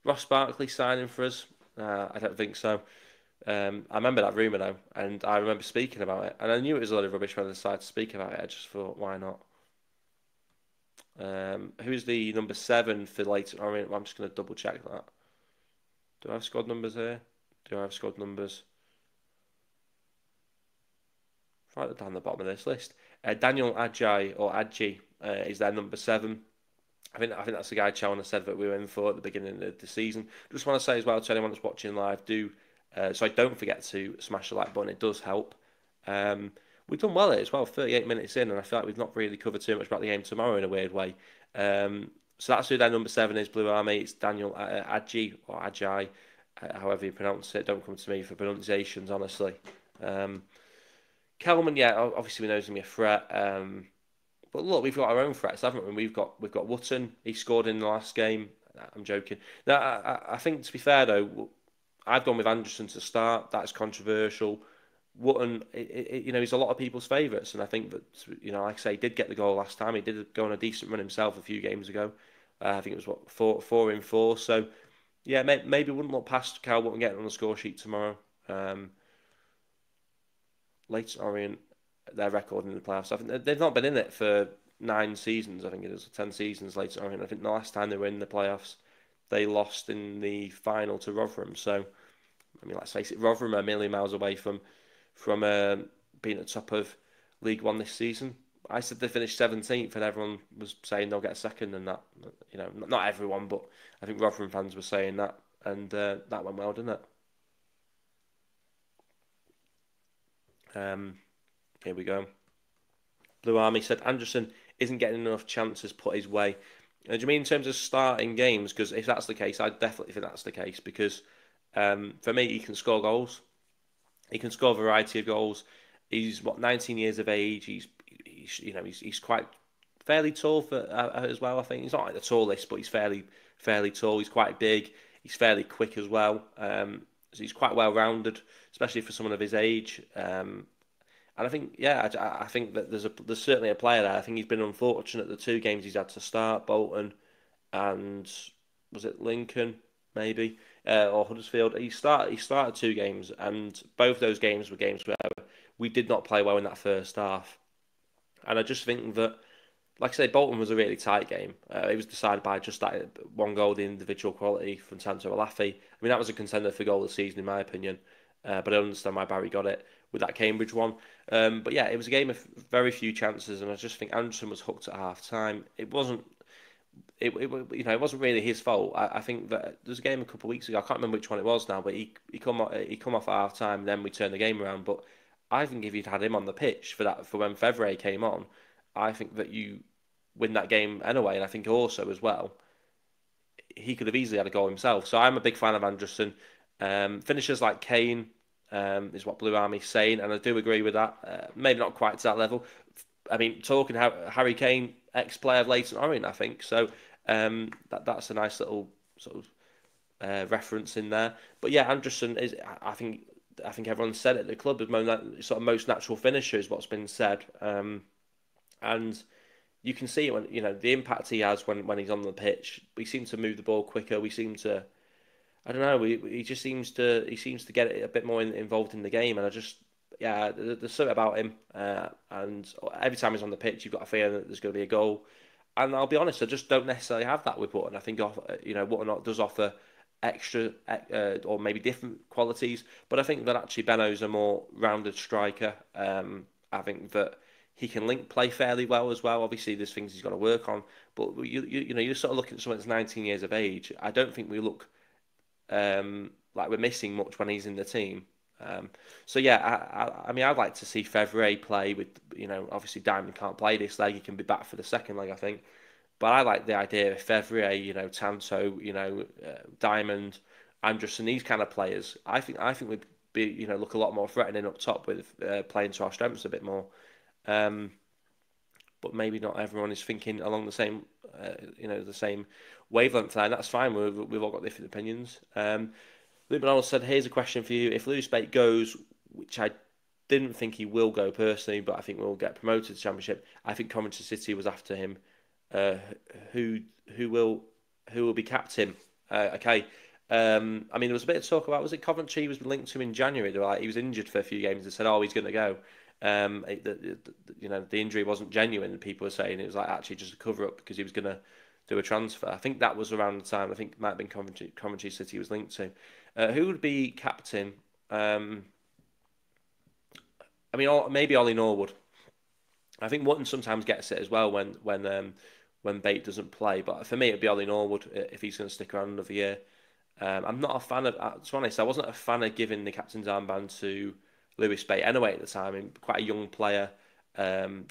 Ross Barkley signing for us? I don't think so. I remember that rumour though, and I remember speaking about it, and I knew it was a lot of rubbish when I decided to speak about it. I just thought, why not? Who's the number 7 for Leyton Orient? Well, I'm just going to double check that. Do I have squad numbers here? Do I have squad numbers? Right down the bottom of this list. Daniel Ajay or Adji is their number 7. I think that's the guy Challoner said that we were in for at the beginning of the season. Just want to say as well to anyone that's watching live, don't forget to smash the like button. It does help. We've done well as well, 38 minutes in, and I feel like we've not really covered too much about the game tomorrow in a weird way. So that's who their number 7 is, Blue Army. It's Daniel Adji or Ajay, however you pronounce it. Don't come to me for pronunciations, honestly. Kelman, yeah, obviously we know he's going to be a threat. But look, we've got our own threats, haven't we? We've got Wootton. He scored in the last game. I'm joking. Now, I think to be fair though, I've gone with Anderson to start. That's controversial. Wootton, he's a lot of people's favourites, and I think that like I say, he did get the goal last time. He did go on a decent run himself a few games ago. I think it was four in 4. So yeah, maybe wouldn't look past Cal Wootton getting on the score sheet tomorrow. Leyton Orient, their record in the playoffs. I think they've not been in it for 9 seasons. I think it is 10 seasons. Leyton Orient. I think the last time they were in the playoffs, they lost in the final to Rotherham. So I mean, let's face it, Rotherham are a million miles away from being at the top of League One this season. I said they finished 17th, and everyone was saying they'll get second, and that, not everyone, but I think Rotherham fans were saying that, and that went well, didn't it? Um, Here we go. Blue Army said Anderson isn't getting enough chances put his way. Do you mean in terms of starting games? Because if that's the case, I definitely think that's the case. Because for me, he can score goals. He can score a variety of goals. He's 19 years of age. He's quite fairly tall for as well. I think he's not like the tallest, but he's fairly tall. He's quite big. He's fairly quick as well. So he's quite well rounded, especially for someone of his age. And I think, yeah, I think that there's certainly a player there. I think he's been unfortunate the two games he's had to start, Bolton and was it Lincoln maybe or Huddersfield. He started two games, and both those games were games where we did not play well in that first half. And I just think that, like I say, Bolton was a really tight game. It was decided by just that one goal, the individual quality from Tanto Alafi. I mean, that was a contender for goal of the season, in my opinion. But I understand why Barry got it with that Cambridge one. But yeah, it was a game of very few chances, and I just think Anderson was hooked at half time. It wasn't really his fault. I think that there was a game a couple of weeks ago. I can't remember which one it was now, but he come off at half time, and then we turned the game around. But I think if you'd had him on the pitch for when Fevre came on, I think that you win that game anyway. And I think also as well, he could have easily had a goal himself. So I'm a big fan of Anderson. Finishers like Kane is what Blue Army's saying, and I do agree with that. Maybe not quite to that level. I mean, talking Harry Kane, ex-player of Leyton Orient, I think. So that's a nice little sort of reference in there. But yeah, Anderson is. I think everyone said it. The club is most natural finisher is what's been said. And you can see it when the impact he has when he's on the pitch. We seem to move the ball quicker. We seem to. I don't know. He just seems to get it a bit more involved in the game, and I just yeah, there's something about him. And every time he's on the pitch, you've got a feeling that there's going to be a goal. And I'll be honest, I just don't necessarily have that with Button. I think Button does offer extra or maybe different qualities, but I think that actually Benno's a more rounded striker. I think that he can link play fairly well as well. Obviously, there's things he's got to work on, but you're sort of looking at someone that's 19 years of age. I don't think we look like we're missing much when he's in the team. So yeah, I mean, I'd like to see Fevre play with, obviously Diamond can't play this leg. He can be back for the second leg, I think. But I like the idea of Fevre, Tanto, Diamond, Anderson, these kind of players. I think we'd be, look a lot more threatening up top with playing to our strengths a bit more. But maybe not everyone is thinking along the same wavelength there, and that's fine. We've all got different opinions. Luke McDonald said, "Here's a question for you: if Lewis Bate goes, which I didn't think he will go personally, but I think we'll get promoted to the Championship. I think Coventry City was after him. Uh, who who will be captain? Okay." I mean, there was a bit of talk about, was it Coventry was linked to him in January? They were like, he was injured for a few games. They said, "Oh, he's going to go." The injury wasn't genuine. People were saying it was like actually just a cover up because he was going to do a transfer. I think that was around the time. I think it might have been Coventry City was linked to. Who would be captain? I mean, maybe Ollie Norwood. I think Mutton sometimes gets it as well when Bate doesn't play. But for me, it'd be Ollie Norwood if he's going to stick around another year. I'm not a fan of. To be honest, I wasn't a fan of giving the captain's armband to Lewis Bate anyway at the time. I mean, quite a young player,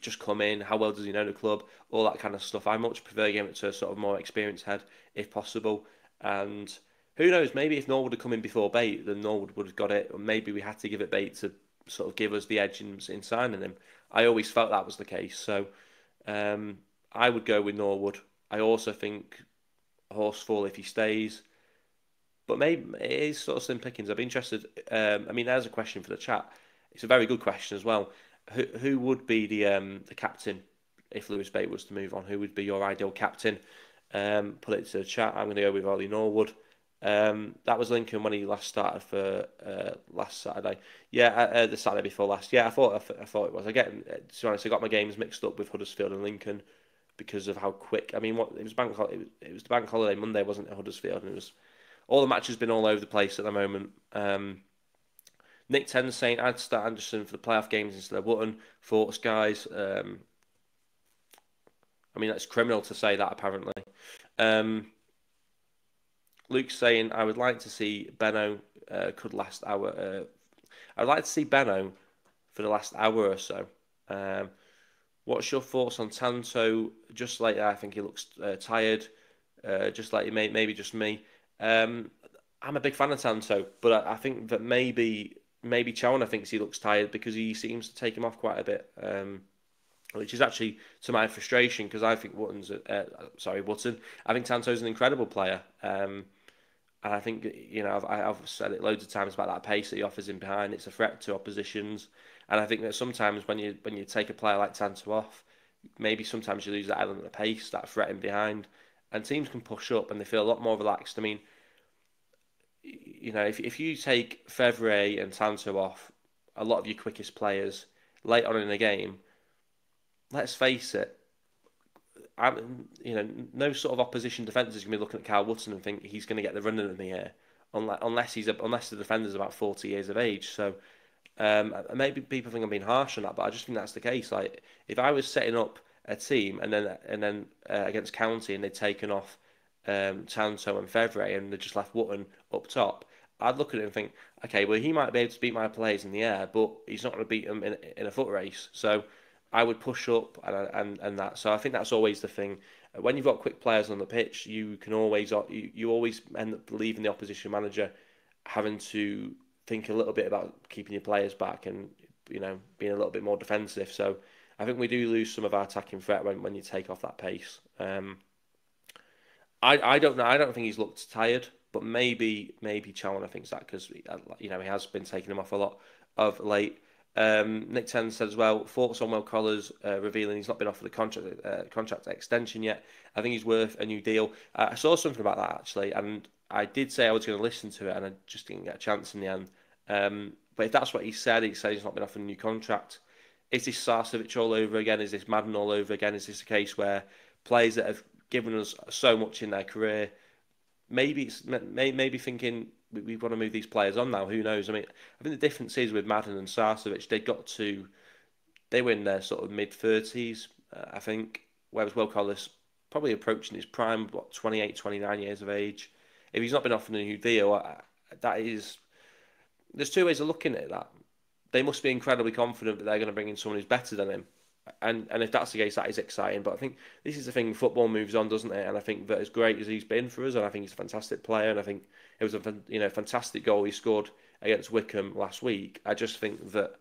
just come in. How well does he know the club? All that kind of stuff. I much prefer giving it to a sort of more experienced head if possible. And who knows? Maybe if Norwood had come in before Bate, then Norwood would have got it. Or maybe we had to give it Bate to sort of give us the edge in signing him. I always felt that was the case. So I would go with Norwood. I also think Horsfall if he stays. But maybe it is sort of slim pickings. I'd be interested. I mean, there's a question for the chat. It's a very good question as well. Who would be the captain if Lewis Bate was to move on? Who would be your ideal captain? Put it to the chat. I'm going to go with Ollie Norwood. That was Lincoln when he last started for last Saturday. Yeah, the Saturday before last. Yeah, I thought it was. To be honest, I got my games mixed up with Huddersfield and Lincoln because of how quick. I mean, it was it was the bank holiday Monday, wasn't it? Huddersfield, and it was all the matches been all over the place at the moment. Nick Ten saying I'd start Anderson for the playoff games instead of Wootton. Thoughts, guys? I mean, that's criminal to say that apparently. Um, Luke's saying I would like to see Benno could last our. I'd like to see Benno for the last hour or so. Um, what's your thoughts on Tanto? Just like I think he looks tired, just like maybe just me. Um, I'm a big fan of Tanto, but I think that maybe Chalna thinks he looks tired because he seems to take him off quite a bit. Which is actually to my frustration because I think Wotton. I think Tanto's an incredible player. And I think I've said it loads of times about that pace that he offers in behind. It's a threat to oppositions, and I think that sometimes when you take a player like Tanto off, maybe sometimes you lose that element of pace, that threat in behind, and teams can push up and they feel a lot more relaxed. I mean, if you take Fevre and Tanto off, a lot of your quickest players late on in the game, let's face it, no sort of opposition defence is going to be looking at Carl Woodson and think he's going to get the running in the air, unless the defender's about 40 years of age. So maybe people think I'm being harsh on that, but I just think that's the case. Like if I was setting up a team and then against County and they'd taken off Tanto and Fevre and they just left Wootton up top, I'd look at it and think, okay, well he might be able to beat my players in the air, but he's not going to beat them in a foot race. So I would push up and that. So I think that's always the thing. When you've got quick players on the pitch, you can always you always end up leaving the opposition manager having to think a little bit about keeping your players back and being a little bit more defensive. So I think we do lose some of our attacking threat when you take off that pace. I don't know. I don't think he's looked tired, but maybe Chalmers thinks that because he has been taking him off a lot of late. Nick Ten said as well, thoughts on Will Collars revealing he's not been offered a contract extension yet. I think he's worth a new deal. I saw something about that actually, and I did say I was going to listen to it, and I just didn't get a chance in the end. But if that's what he said he's not been offered a new contract. Is this Sarcevic all over again? Is this Madden all over again? Is this a case where players that have given us so much in their career, maybe thinking we've got to move these players on now? Who knows? I mean, I think the difference is with Madden and Sarcevic, they were in their sort of mid-30s, I think, whereas Will Collis probably approaching his prime, 28, 29 years of age. If he's not been offered a new deal, there's two ways of looking at that. They must be incredibly confident that they're going to bring in someone who's better than him. And if that's the case, that is exciting. But I think this is the thing, football moves on, doesn't it? And I think that as great as he's been for us, and I think he's a fantastic player, and I think it was a fantastic goal he scored against Wickham last week. I just think that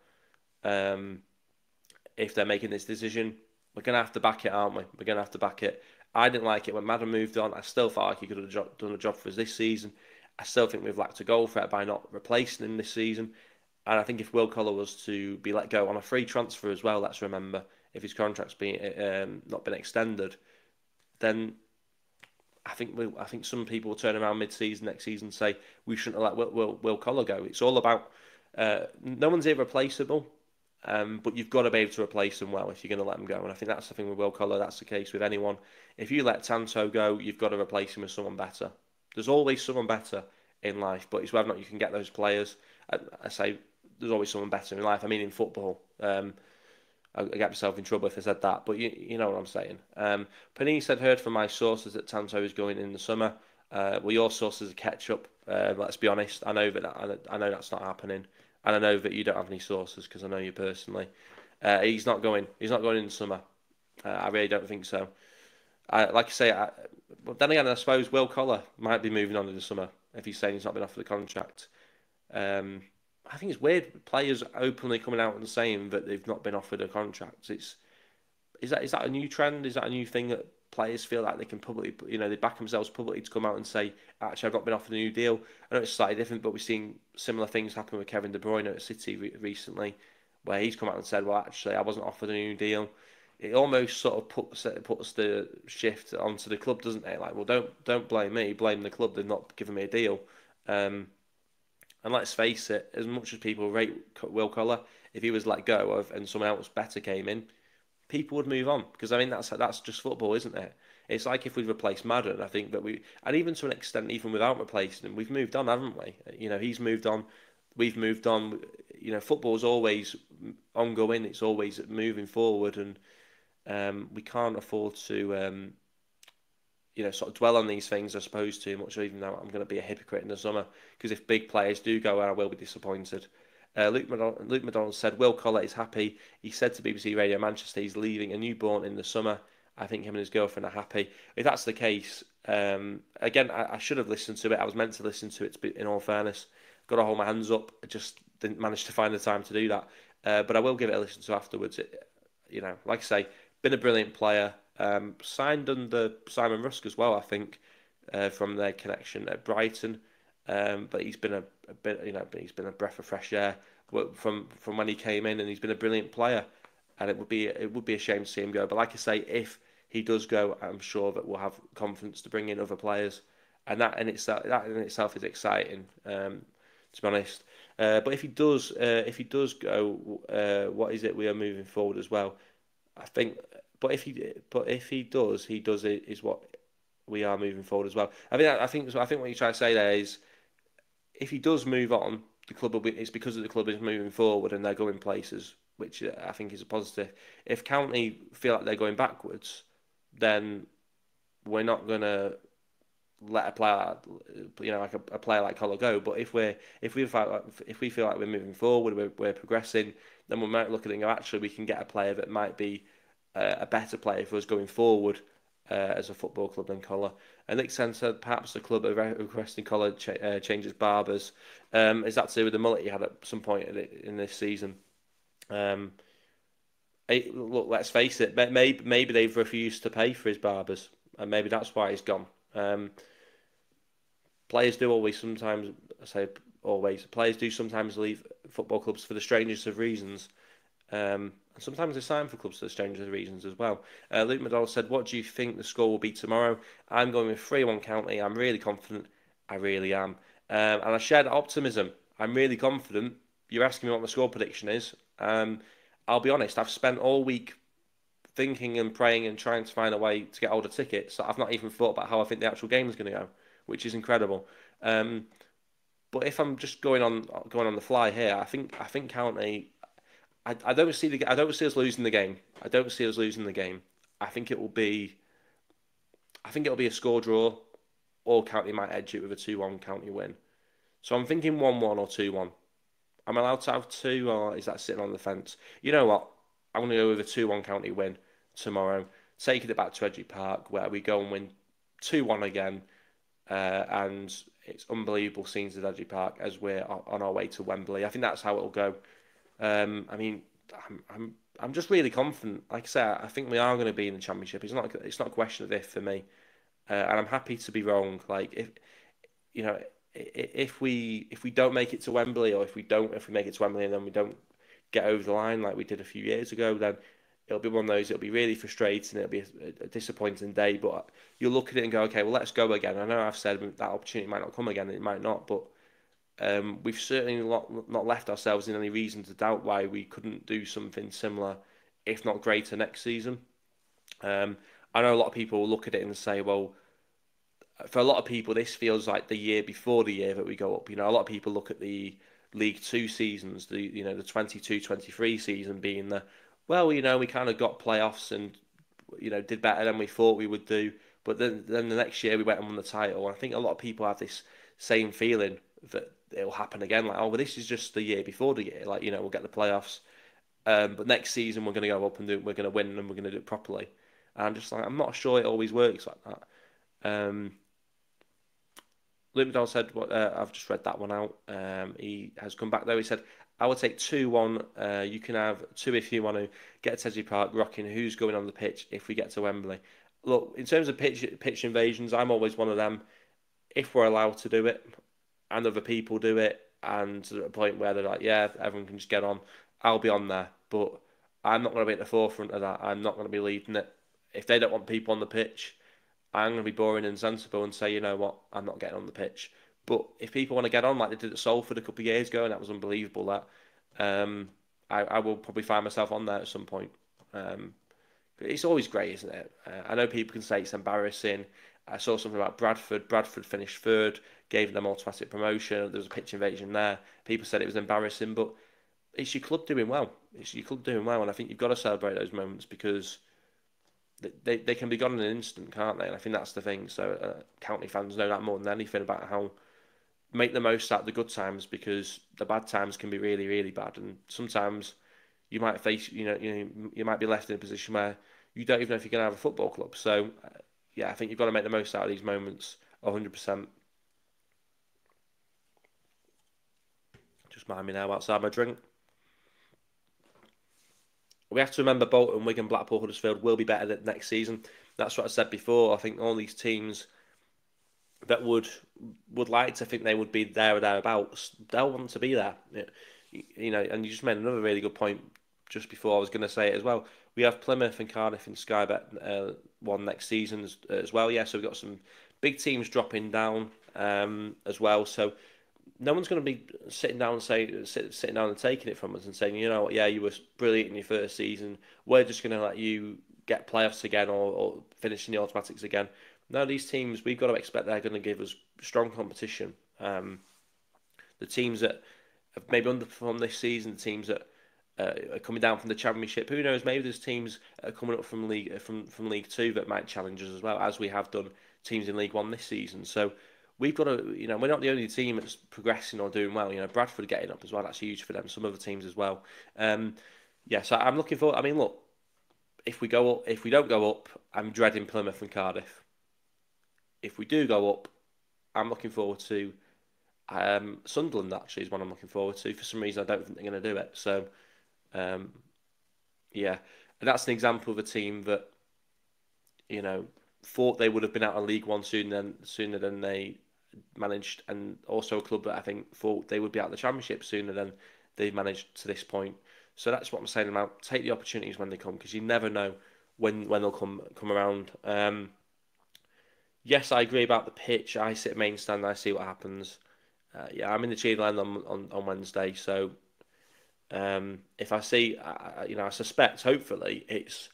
if they're making this decision, we're going to have to back it, aren't we? We're going to have to back it. I didn't like it when Madden moved on. I still felt like he could have done a job for us this season. I still think we've lacked a goal threat by not replacing him this season. And I think if Will Collar was to be let go on a free transfer as well, let's remember, if his contract's not been extended, then I think some people will turn around mid-season next season and say we shouldn't have let Will Collar go. It's all about no one's irreplaceable, but you've got to be able to replace them well if you're going to let them go. And I think that's the thing with Will Collar. That's the case with anyone. If you let Tanto go, you've got to replace him with someone better. There's always someone better in life, but it's whether or not you can get those players. I say there's always someone better in life. I mean, in football. I get myself in trouble if I said that, but you know what I'm saying. Panini said, heard from my sources that Tanto is going in the summer. Well, your sources are ketchup. Let's be honest. I know that's not happening, and I know that you don't have any sources because I know you personally. He's not going. He's not going in the summer. I really don't think so. Like I say, but then again, I suppose Will Collar might be moving on in the summer if he's saying he's not been offered the contract. I think it's weird players openly coming out and saying that they've not been offered a contract. Is that a new trend? Is that a new thing that players feel like they can publicly, they back themselves publicly to come out and say, actually, I've not been offered a new deal. I know it's slightly different, but we've seen similar things happen with Kevin De Bruyne at City recently, where he's come out and said, well, actually, I wasn't offered a new deal. It almost sort of puts the shift onto the club, doesn't it? Like, well, don't blame me, blame the club. They've not given me a deal. And let's face it, as much as people rate Will Collar, if he was let go of and someone else better came in, people would move on. Because I mean that's just football, isn't it? It's like if we'd replaced Madden, I think that and even to an extent, even without replacing him, we've moved on, haven't we? He's moved on, we've moved on. Football's always ongoing. It's always moving forward, and we can't afford to sort of dwell on these things, I suppose, too much, even though I'm going to be a hypocrite in the summer, because if big players do go, I will be disappointed. Luke McDonald said Will Collett is happy. He said to BBC Radio Manchester he's leaving a newborn in the summer. I think him and his girlfriend are happy. If that's the case, again, I should have listened to it. I was meant to listen to it, in all fairness. Got to hold my hands up. I just didn't manage to find the time to do that. But I will give it a listen to afterwards. Like I say, been a brilliant player. Signed under Simon Rusk as well, I think, from their connection at Brighton. But he's been a bit, he's been a breath of fresh air from when he came in, and he's been a brilliant player. And it would be a shame to see him go. But like I say, if he does go, I'm sure that we'll have confidence to bring in other players, and that in itself is exciting. To be honest, but if he does go, what is it we are moving forward as well? I think, but if he does it is what we are moving forward as well. I think what you're trying to say there is, if he does move on, the club will be. It's because the club is moving forward and they're going places, which I think is a positive. If County feel like they're going backwards, then we're not going to let a player, like a player like Collar go. But if we feel like we're moving forward, we're progressing, then we might look at it and go, actually, we can get a player that might be a better player for us going forward as a football club than Collar. And Nick Sen said perhaps the club are requesting Collar changes barbers. Is that to do with the mullet he had at some point in this season? Look, let's face it. Maybe they've refused to pay for his barbers, and maybe that's why he's gone. Players do sometimes leave football clubs for the strangest of reasons. And sometimes they sign for clubs for the strangest of reasons as well. Luke McDonald said, "What do you think the score will be tomorrow?" I'm going with 3-1 County. I'm really confident. I really am. And I share that optimism. I'm really confident. You're asking me what my score prediction is. I'll be honest, I've spent all week thinking and praying and trying to find a way to get hold of tickets. So I've not even thought about how I think the actual game is going to go, which is incredible. But if I'm just going on the fly here, I think County. I don't see us losing the game. I don't see us losing the game. I think it'll be a score draw, or County might edge it with a 2-1 County win. So I'm thinking 1-1 or 2-1. I'm allowed to have two, or is that sitting on the fence? You know what? I'm going to go with a 2-1 County win tomorrow. Taking it back to Edgy Park, where we go and win 2-1 again. And it's unbelievable scenes at Edgy Park as we're on our way to Wembley. I think that's how it'll go. I'm just really confident. Like I said, I think we are going to be in the Championship. It's not a question of if for me, and I'm happy to be wrong. Like if we don't make it to Wembley, or if we make it to Wembley and then we don't get over the line like we did a few years ago, then it'll be one of those. It'll be really frustrating. It'll be a disappointing day. But you'll look at it and go, okay, well, let's go again. I know I've said that opportunity might not come again. It might not, but we've certainly not left ourselves in any reason to doubt why we couldn't do something similar, if not greater, next season. I know a lot of people will look at it and say, well, for a lot of people, this feels like the year before the year that we go up. A lot of people look at the League Two seasons, the 22-23 season being we kind of got playoffs and did better than we thought we would do. But then the next year we went and won the title. And I think a lot of people have this same feeling that it'll happen again. Like, oh, well, this is just the year before the year. Like, we'll get the playoffs. But next season we're going to go up and we're going to win and we're going to do it properly. And I'm just like, I'm not sure it always works like that. Luke McDonald said, I've just read that one out. He has come back though. He said, I would take 2-1. You can have 2 if you want to. Get to Edgy Park, rocking. Who's going on the pitch if we get to Wembley? Look, in terms of pitch invasions, I'm always one of them. If we're allowed to do it, and other people do it, and to the point where they're like, yeah, everyone can just get on, I'll be on there. But I'm not going to be at the forefront of that. I'm not going to be leading it. If they don't want people on the pitch, I'm going to be boring and sensible and say, you know what, I'm not getting on the pitch. But if people want to get on like they did at Salford a couple of years ago, and that was unbelievable, I will probably find myself on there at some point. It's always great, isn't it? I know people can say it's embarrassing. I saw something about Bradford. Bradford finished third, gave them automatic promotion. There was a pitch invasion there. People said it was embarrassing, but it's your club doing well. And I think you've got to celebrate those moments because they can be gone in an instant, can't they? And I think that's the thing. So County fans know that more than anything about how make the most out of the good times, because the bad times can be really, really bad, and sometimes you might face, you might be left in a position where you don't even know if you're going to have a football club. So, yeah, I think you've got to make the most out of these moments, 100%. Just mind me now outside my drink. We have to remember Bolton, Wigan, Blackpool, Huddersfield will be better next season. That's what I said before. I think all these teams that would like to think they would be there or thereabouts, they'll want to be there. And you just made another really good point just before I was going to say it as well. We have Plymouth and Cardiff in Sky Bet one next season as well. Yeah, so we've got some big teams dropping down as well. So no one's going to be sitting down and taking it from us and saying, you know what, yeah, you were brilliant in your first season. We're just going to let you get playoffs again or finish in the automatics again. No, these teams, we've got to expect they're going to give us strong competition. The teams that have maybe underperformed this season, the teams that are coming down from the Championship, who knows? Maybe there's teams coming up from League Two that might challenge us as well, as we have done teams in League One this season. So we've got to, we're not the only team that's progressing or doing well. Bradford getting up as well, that's huge for them. Some other teams as well. Yeah, so I'm looking forward. I mean, look, if we don't go up, I'm dreading Plymouth and Cardiff. If we do go up, I'm looking forward to Sunderland. Actually, is one I'm looking forward to. For some reason, I don't think they're going to do it. So, yeah, and that's an example of a team that thought they would have been out of League One sooner than they managed, and also a club that I think thought they would be out of the Championship sooner than they managed to this point. So that's what I'm saying about take the opportunities when they come, because you never know when they'll come around. Yes, I agree about the pitch. I sit main stand, I see what happens. Yeah, I'm in the cheer line on Wednesday, so if I see, I suspect, hopefully, it's,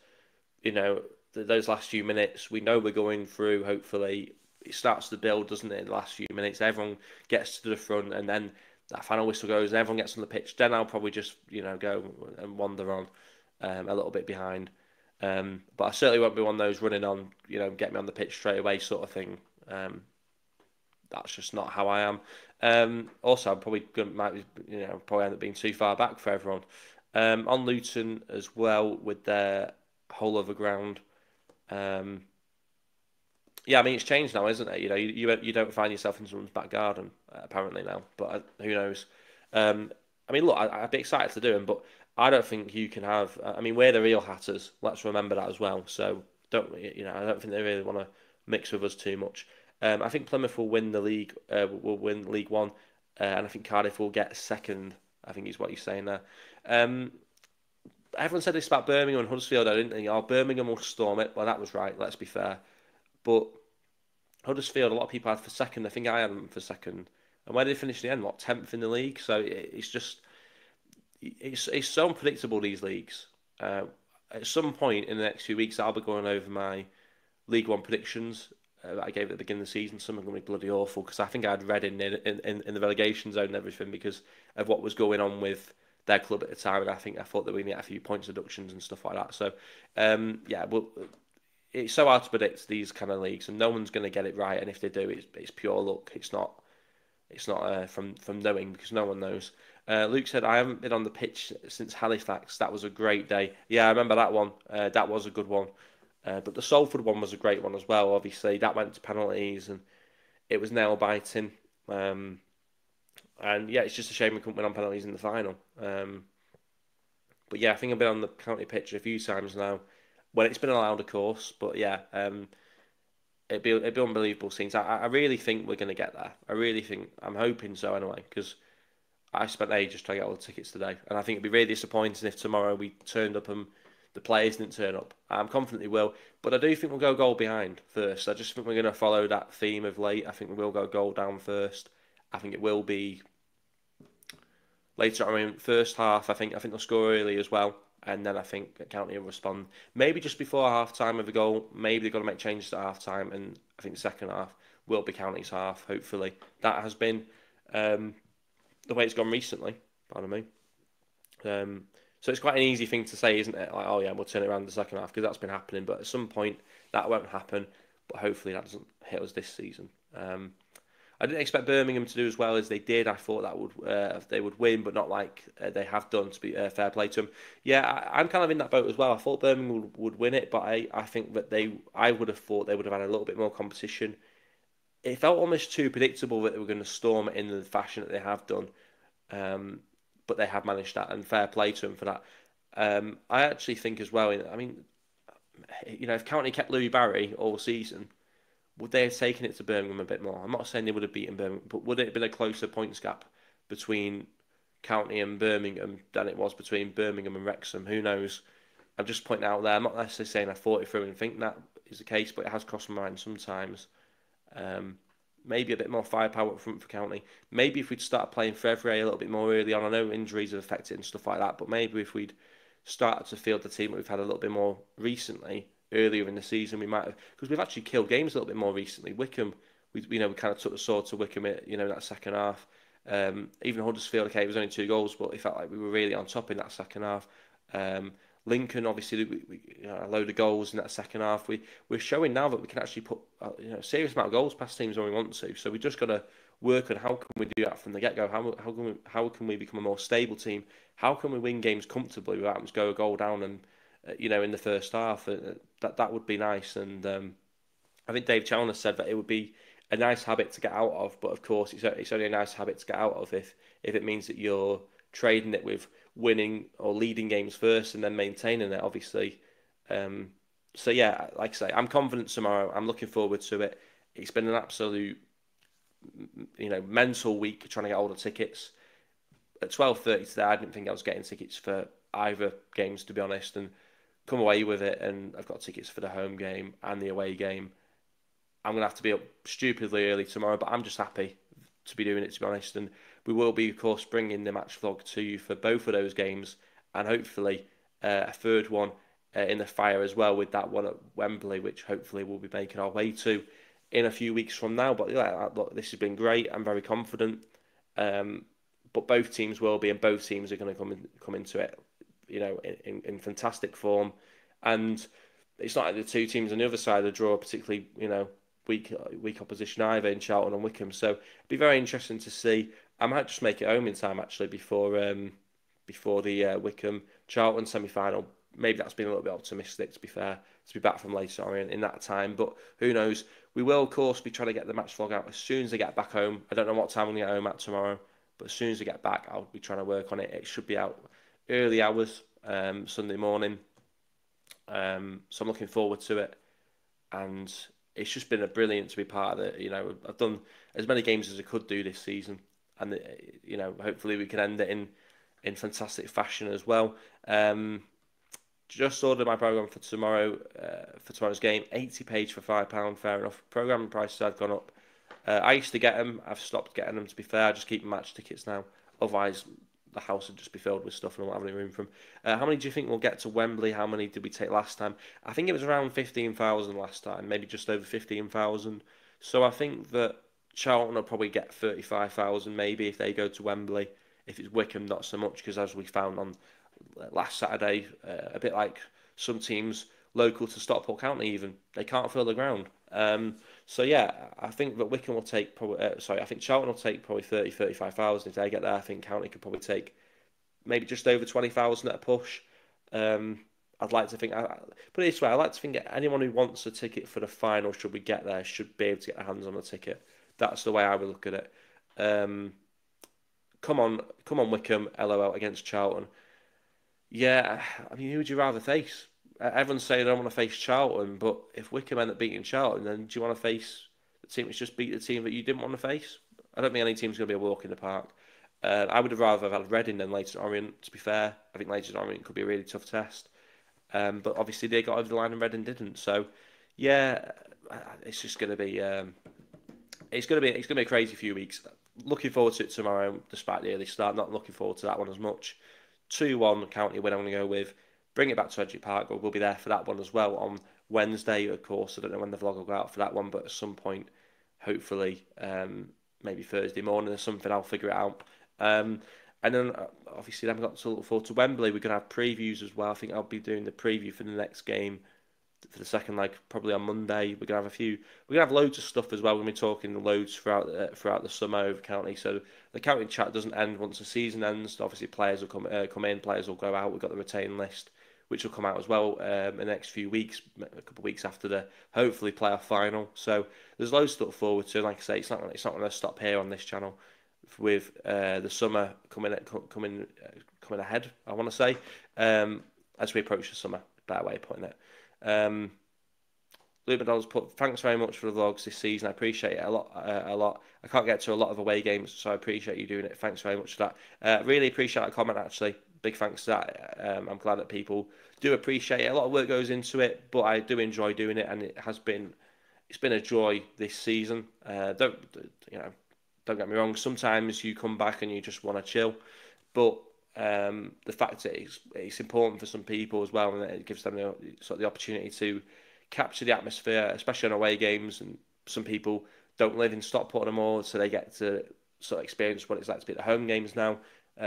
those last few minutes, we know we're going through, hopefully, it starts to build, doesn't it, in the last few minutes, everyone gets to the front, and then that final whistle goes, and everyone gets on the pitch, then I'll probably just, go and wander on a little bit behind. But I certainly won't be one of those running on, get me on the pitch straight away sort of thing. That's just not how I am. Also, I'm probably probably end up being too far back for everyone. On Luton as well with their whole other ground. Yeah, I mean it's changed now, isn't it? You don't find yourself in someone's back garden apparently now, but who knows? I mean, look, I'd be excited to do them, but I don't think you can have. I mean, we're the real Hatters. Let's remember that as well. So I don't think they really want to mix with us too much. I think Plymouth will win the league. Will win League One, and I think Cardiff will get second. I think is what you're saying there. Everyone said this about Birmingham and Huddersfield, didn't they? Oh, Birmingham will storm it. Well, that was right. Let's be fair. But Huddersfield, a lot of people had for second. I think I had them for second. And where did they finish in the end? What, 10th in the league? So it's just it's so unpredictable, these leagues. At some point in the next few weeks, I'll be going over my League One predictions that I gave at the beginning of the season. Some are going to be bloody awful, because I think I'd read in the relegation zone and everything because of what was going on with their club at the time, and I thought that we get a few points deductions and stuff like that. So yeah, well, it's so hard to predict these kind of leagues, and no one's going to get it right. And if they do, it's pure luck. It's not from knowing, because no one knows. Luke said, I haven't been on the pitch since Halifax. That was a great day. Yeah, I remember that one. That was a good one. But the Salford one was a great one as well, obviously. That went to penalties, and it was nail-biting. And yeah, it's just a shame we couldn't win on penalties in the final. But yeah, I think I've been on the county pitch a few times now, when it's been allowed, of course. But yeah, it'd be unbelievable scenes. I really think we're going to get there. I'm hoping so anyway, because I spent ages trying to get all the tickets today, and I think it'd be really disappointing if tomorrow we turned up and the players didn't turn up. I'm confident they will, but I do think we'll go goal behind first. I just think we're going to follow that theme of late. I think we will go goal down first. I think it will be later on in first half. I think they'll score early as well, and then I think County will respond. Maybe just before half time with a goal. Maybe they've got to make changes at half time, and I think the second half will be County's half. Hopefully, that has been the way it's gone recently. Pardon me. So it's quite an easy thing to say, isn't it? Like, oh yeah, we'll turn it around in the second half, because that's been happening. But at some point, that won't happen. But hopefully, that doesn't hit us this season. I didn't expect Birmingham to do as well as they did. I thought that would they would win, but not like they have done. To be fair play to them, yeah, I'm kind of in that boat as well. I thought Birmingham would win it, but I think that I would have thought they would have had a little bit more competition. It felt almost too predictable that they were going to storm it in the fashion that they have done. Um, but they have managed that, and fair play to them for that. I actually think as well. I mean, if County kept Louis Barry all season, would they have taken it to Birmingham a bit more? I'm not saying they would have beaten Birmingham, but would it have been a closer points gap between County and Birmingham than it was between Birmingham and Wrexham? Who knows? I'm just pointing out there. I'm not necessarily saying I thought it through and think that is the case, but it has crossed my mind sometimes. Um, Maybe a bit more firepower up front for County. Maybe if we'd start playing Fevre a little bit more early on. I know injuries have affected and stuff like that, but maybe if we'd started to field the team that we've had a little bit more recently, earlier in the season, we might have, because we've actually killed games a little bit more recently. Wickham, we kind of took the sword to Wickham, in that second half. Even Huddersfield, okay, it was only 2 goals, but it felt like we were really on top in that second half. Lincoln, obviously, a load of goals in that second half. We're showing now that we can actually put a serious amount of goals past teams when we want to. So we just got to work on how can we do that from the get go. How can we become a more stable team? How can we win games comfortably without having to go a goal down and in the first half? That would be nice. And I think Dave Chalmers said that it would be a nice habit to get out of. But of course, it's only a nice habit to get out of if it means that you're trading it with winning or leading games first and then maintaining it, obviously. So yeah, like I say, I'm confident tomorrow. I'm looking forward to it. It's been an absolute, mental week trying to get all the tickets. At 12:30 today, I didn't think I was getting tickets for either games, to be honest, and come away with it. And I've got tickets for the home game and the away game. I'm gonna have to be up stupidly early tomorrow, but I'm just happy to be doing it, to be honest. And we will be, of course, bringing the match vlog to you for both of those games, and hopefully a third one in the fire as well with that one at Wembley, which hopefully we'll be making our way to in a few weeks from now. But yeah, look, this has been great. I'm very confident. But both teams will be, and both teams are going to come into it, in fantastic form. And it's not like the two teams on the other side of the draw, particularly, weak opposition either in Charlton and Wickham. So it'd be very interesting to see. I might just make it home in time actually before the Wickham Charlton semi-final. Maybe that's been a little bit optimistic, to be fair, to be back from Leyton Orient in that time. But who knows? We will, of course, be trying to get the match vlog out as soon as I get back home. I don't know what time I'm going to get home at tomorrow, but as soon as I get back, I'll be trying to work on it. It should be out early hours Sunday morning. So I'm looking forward to it. And it's just been brilliant to be part of it. I've done as many games as I could do this season, and hopefully we can end it in fantastic fashion as well. Just ordered my program for tomorrow, for tomorrow's game. 80 page for £5, fair enough. Programming prices have gone up. I used to get them. I've stopped getting them, to be fair. I just keep match tickets now. Otherwise, the house would just be filled with stuff and I won't have any room for them. How many do you think we'll get to Wembley? How many did we take last time? I think it was around 15,000 last time, maybe just over 15,000. So I think that Charlton will probably get 35,000 maybe if they go to Wembley. If it's Wickham, not so much, because as we found on last Saturday, a bit like some teams local to Stockport County even, they can't fill the ground. So yeah, I think that Wickham will take probably, I think Charlton will take probably 35,000 if they get there. I think County could probably take maybe just over 20,000 at a push. I'd like to think, put it this way, I'd like to think anyone who wants a ticket for the final, should we get there, should be able to get their hands on a ticket. That's the way I would look at it. Come on, Wickham, LOL against Charlton. Yeah, I mean, who would you rather face? Everyone's saying I don't want to face Charlton, but if Wickham end up beating Charlton, then do you want to face the team that's just beat the team that you didn't want to face? I don't think any team's going to be a walk in the park. I would have rather have had Reading than Leyton Orient, to be fair. I think Leyton Orient could be a really tough test. But obviously they got over the line and Reading didn't. So, yeah, it's just going to be it's going to be a crazy few weeks. Looking forward to it tomorrow, despite the early start. Not looking forward to that one as much. 2-1 County win I'm going to go with. Bring it back to Edgy Park. We'll be there for that one as well on Wednesday, of course. I don't know when the vlog will go out for that one, but at some point, hopefully, maybe Thursday morning or something, I'll figure it out. And then, obviously, then we've got to look forward to Wembley. We're going to have previews as well. I think I'll be doing the preview for the next game, for the second leg probably on Monday. We're gonna have a few. We're gonna have loads of stuff as well. We're gonna be talking loads throughout the summer over county. So the county chat doesn't end once the season ends. Obviously, players will come in, players will go out. We've got the retain list, which will come out as well in the next few weeks, a couple of weeks after the hopefully playoff final. So there's loads to look forward to. Like I say, it's not going to stop here on this channel with the summer coming ahead. I want to say as we approach the summer, better way of putting it. Luke McDonald's put, thanks very much for the vlogs this season. I appreciate it a lot. I can't get to a lot of away games, so I appreciate you doing it. Thanks very much for that. Really appreciate that comment, actually. Big thanks to that. I'm glad that people do appreciate it. A lot of work goes into it, but I do enjoy doing it, and it's been a joy this season. Don't get me wrong. Sometimes you come back and you just want to chill, but the fact that it's important for some people as well, and it gives them the opportunity to capture the atmosphere, especially on away games. And some people don't live in Stockport anymore, so they get to sort of experience what it's like to be at the home games now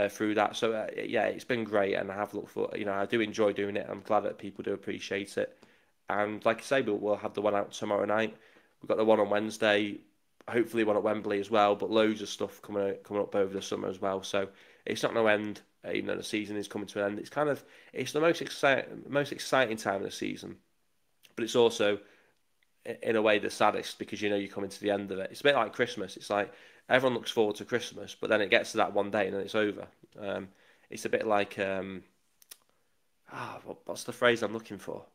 through that. So yeah, it's been great, and I have looked for, I do enjoy doing it. I'm glad that people do appreciate it. And like I say, we'll have the one out tomorrow night. We've got the one on Wednesday, hopefully one at Wembley as well, but loads of stuff coming up over the summer as well. So it's not going to end, even though the season is coming to an end. It's the most exciting time of the season, but it's also, in a way, the saddest, because you're coming to the end of it. It's a bit like Christmas. It's like everyone looks forward to Christmas, but then it gets to that one day and then it's over. It's a bit like what's the phrase I'm looking for?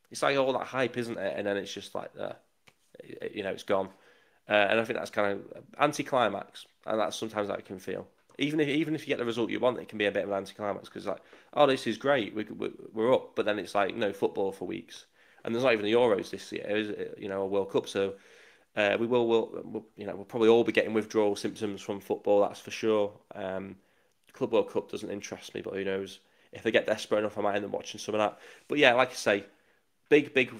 It's like all that hype, isn't it? And then it's just like it's gone. And I think that's kind of anticlimax, and that's sometimes that I can feel. Even if you get the result you want, it can be a bit of an anticlimax, because like, oh, this is great, we're up, but then it's like no football for weeks, and there's not even the Euros this year, is it? A World Cup, so we'll probably all be getting withdrawal symptoms from football, that's for sure. Club World Cup doesn't interest me, but who knows? If they get desperate enough, I might end up watching some of that. But yeah, like I say, big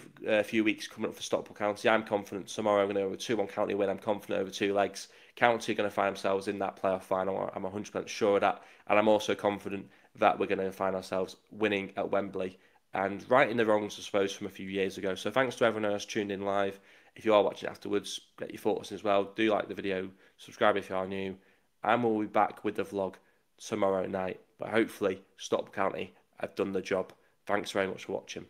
few weeks coming up for Stockport County. I'm confident tomorrow I'm going to go with 2-1 County win. I'm confident over 2 legs. County are going to find themselves in that playoff final. I'm 100% sure of that. And I'm also confident that we're going to find ourselves winning at Wembley and righting the wrongs, I suppose, from a few years ago. So thanks to everyone else tuned in live. If you are watching afterwards, get your thoughts as well. Do like the video, subscribe if you are new, and we'll be back with the vlog tomorrow night. But hopefully, Stockport County have done the job. Thanks very much for watching.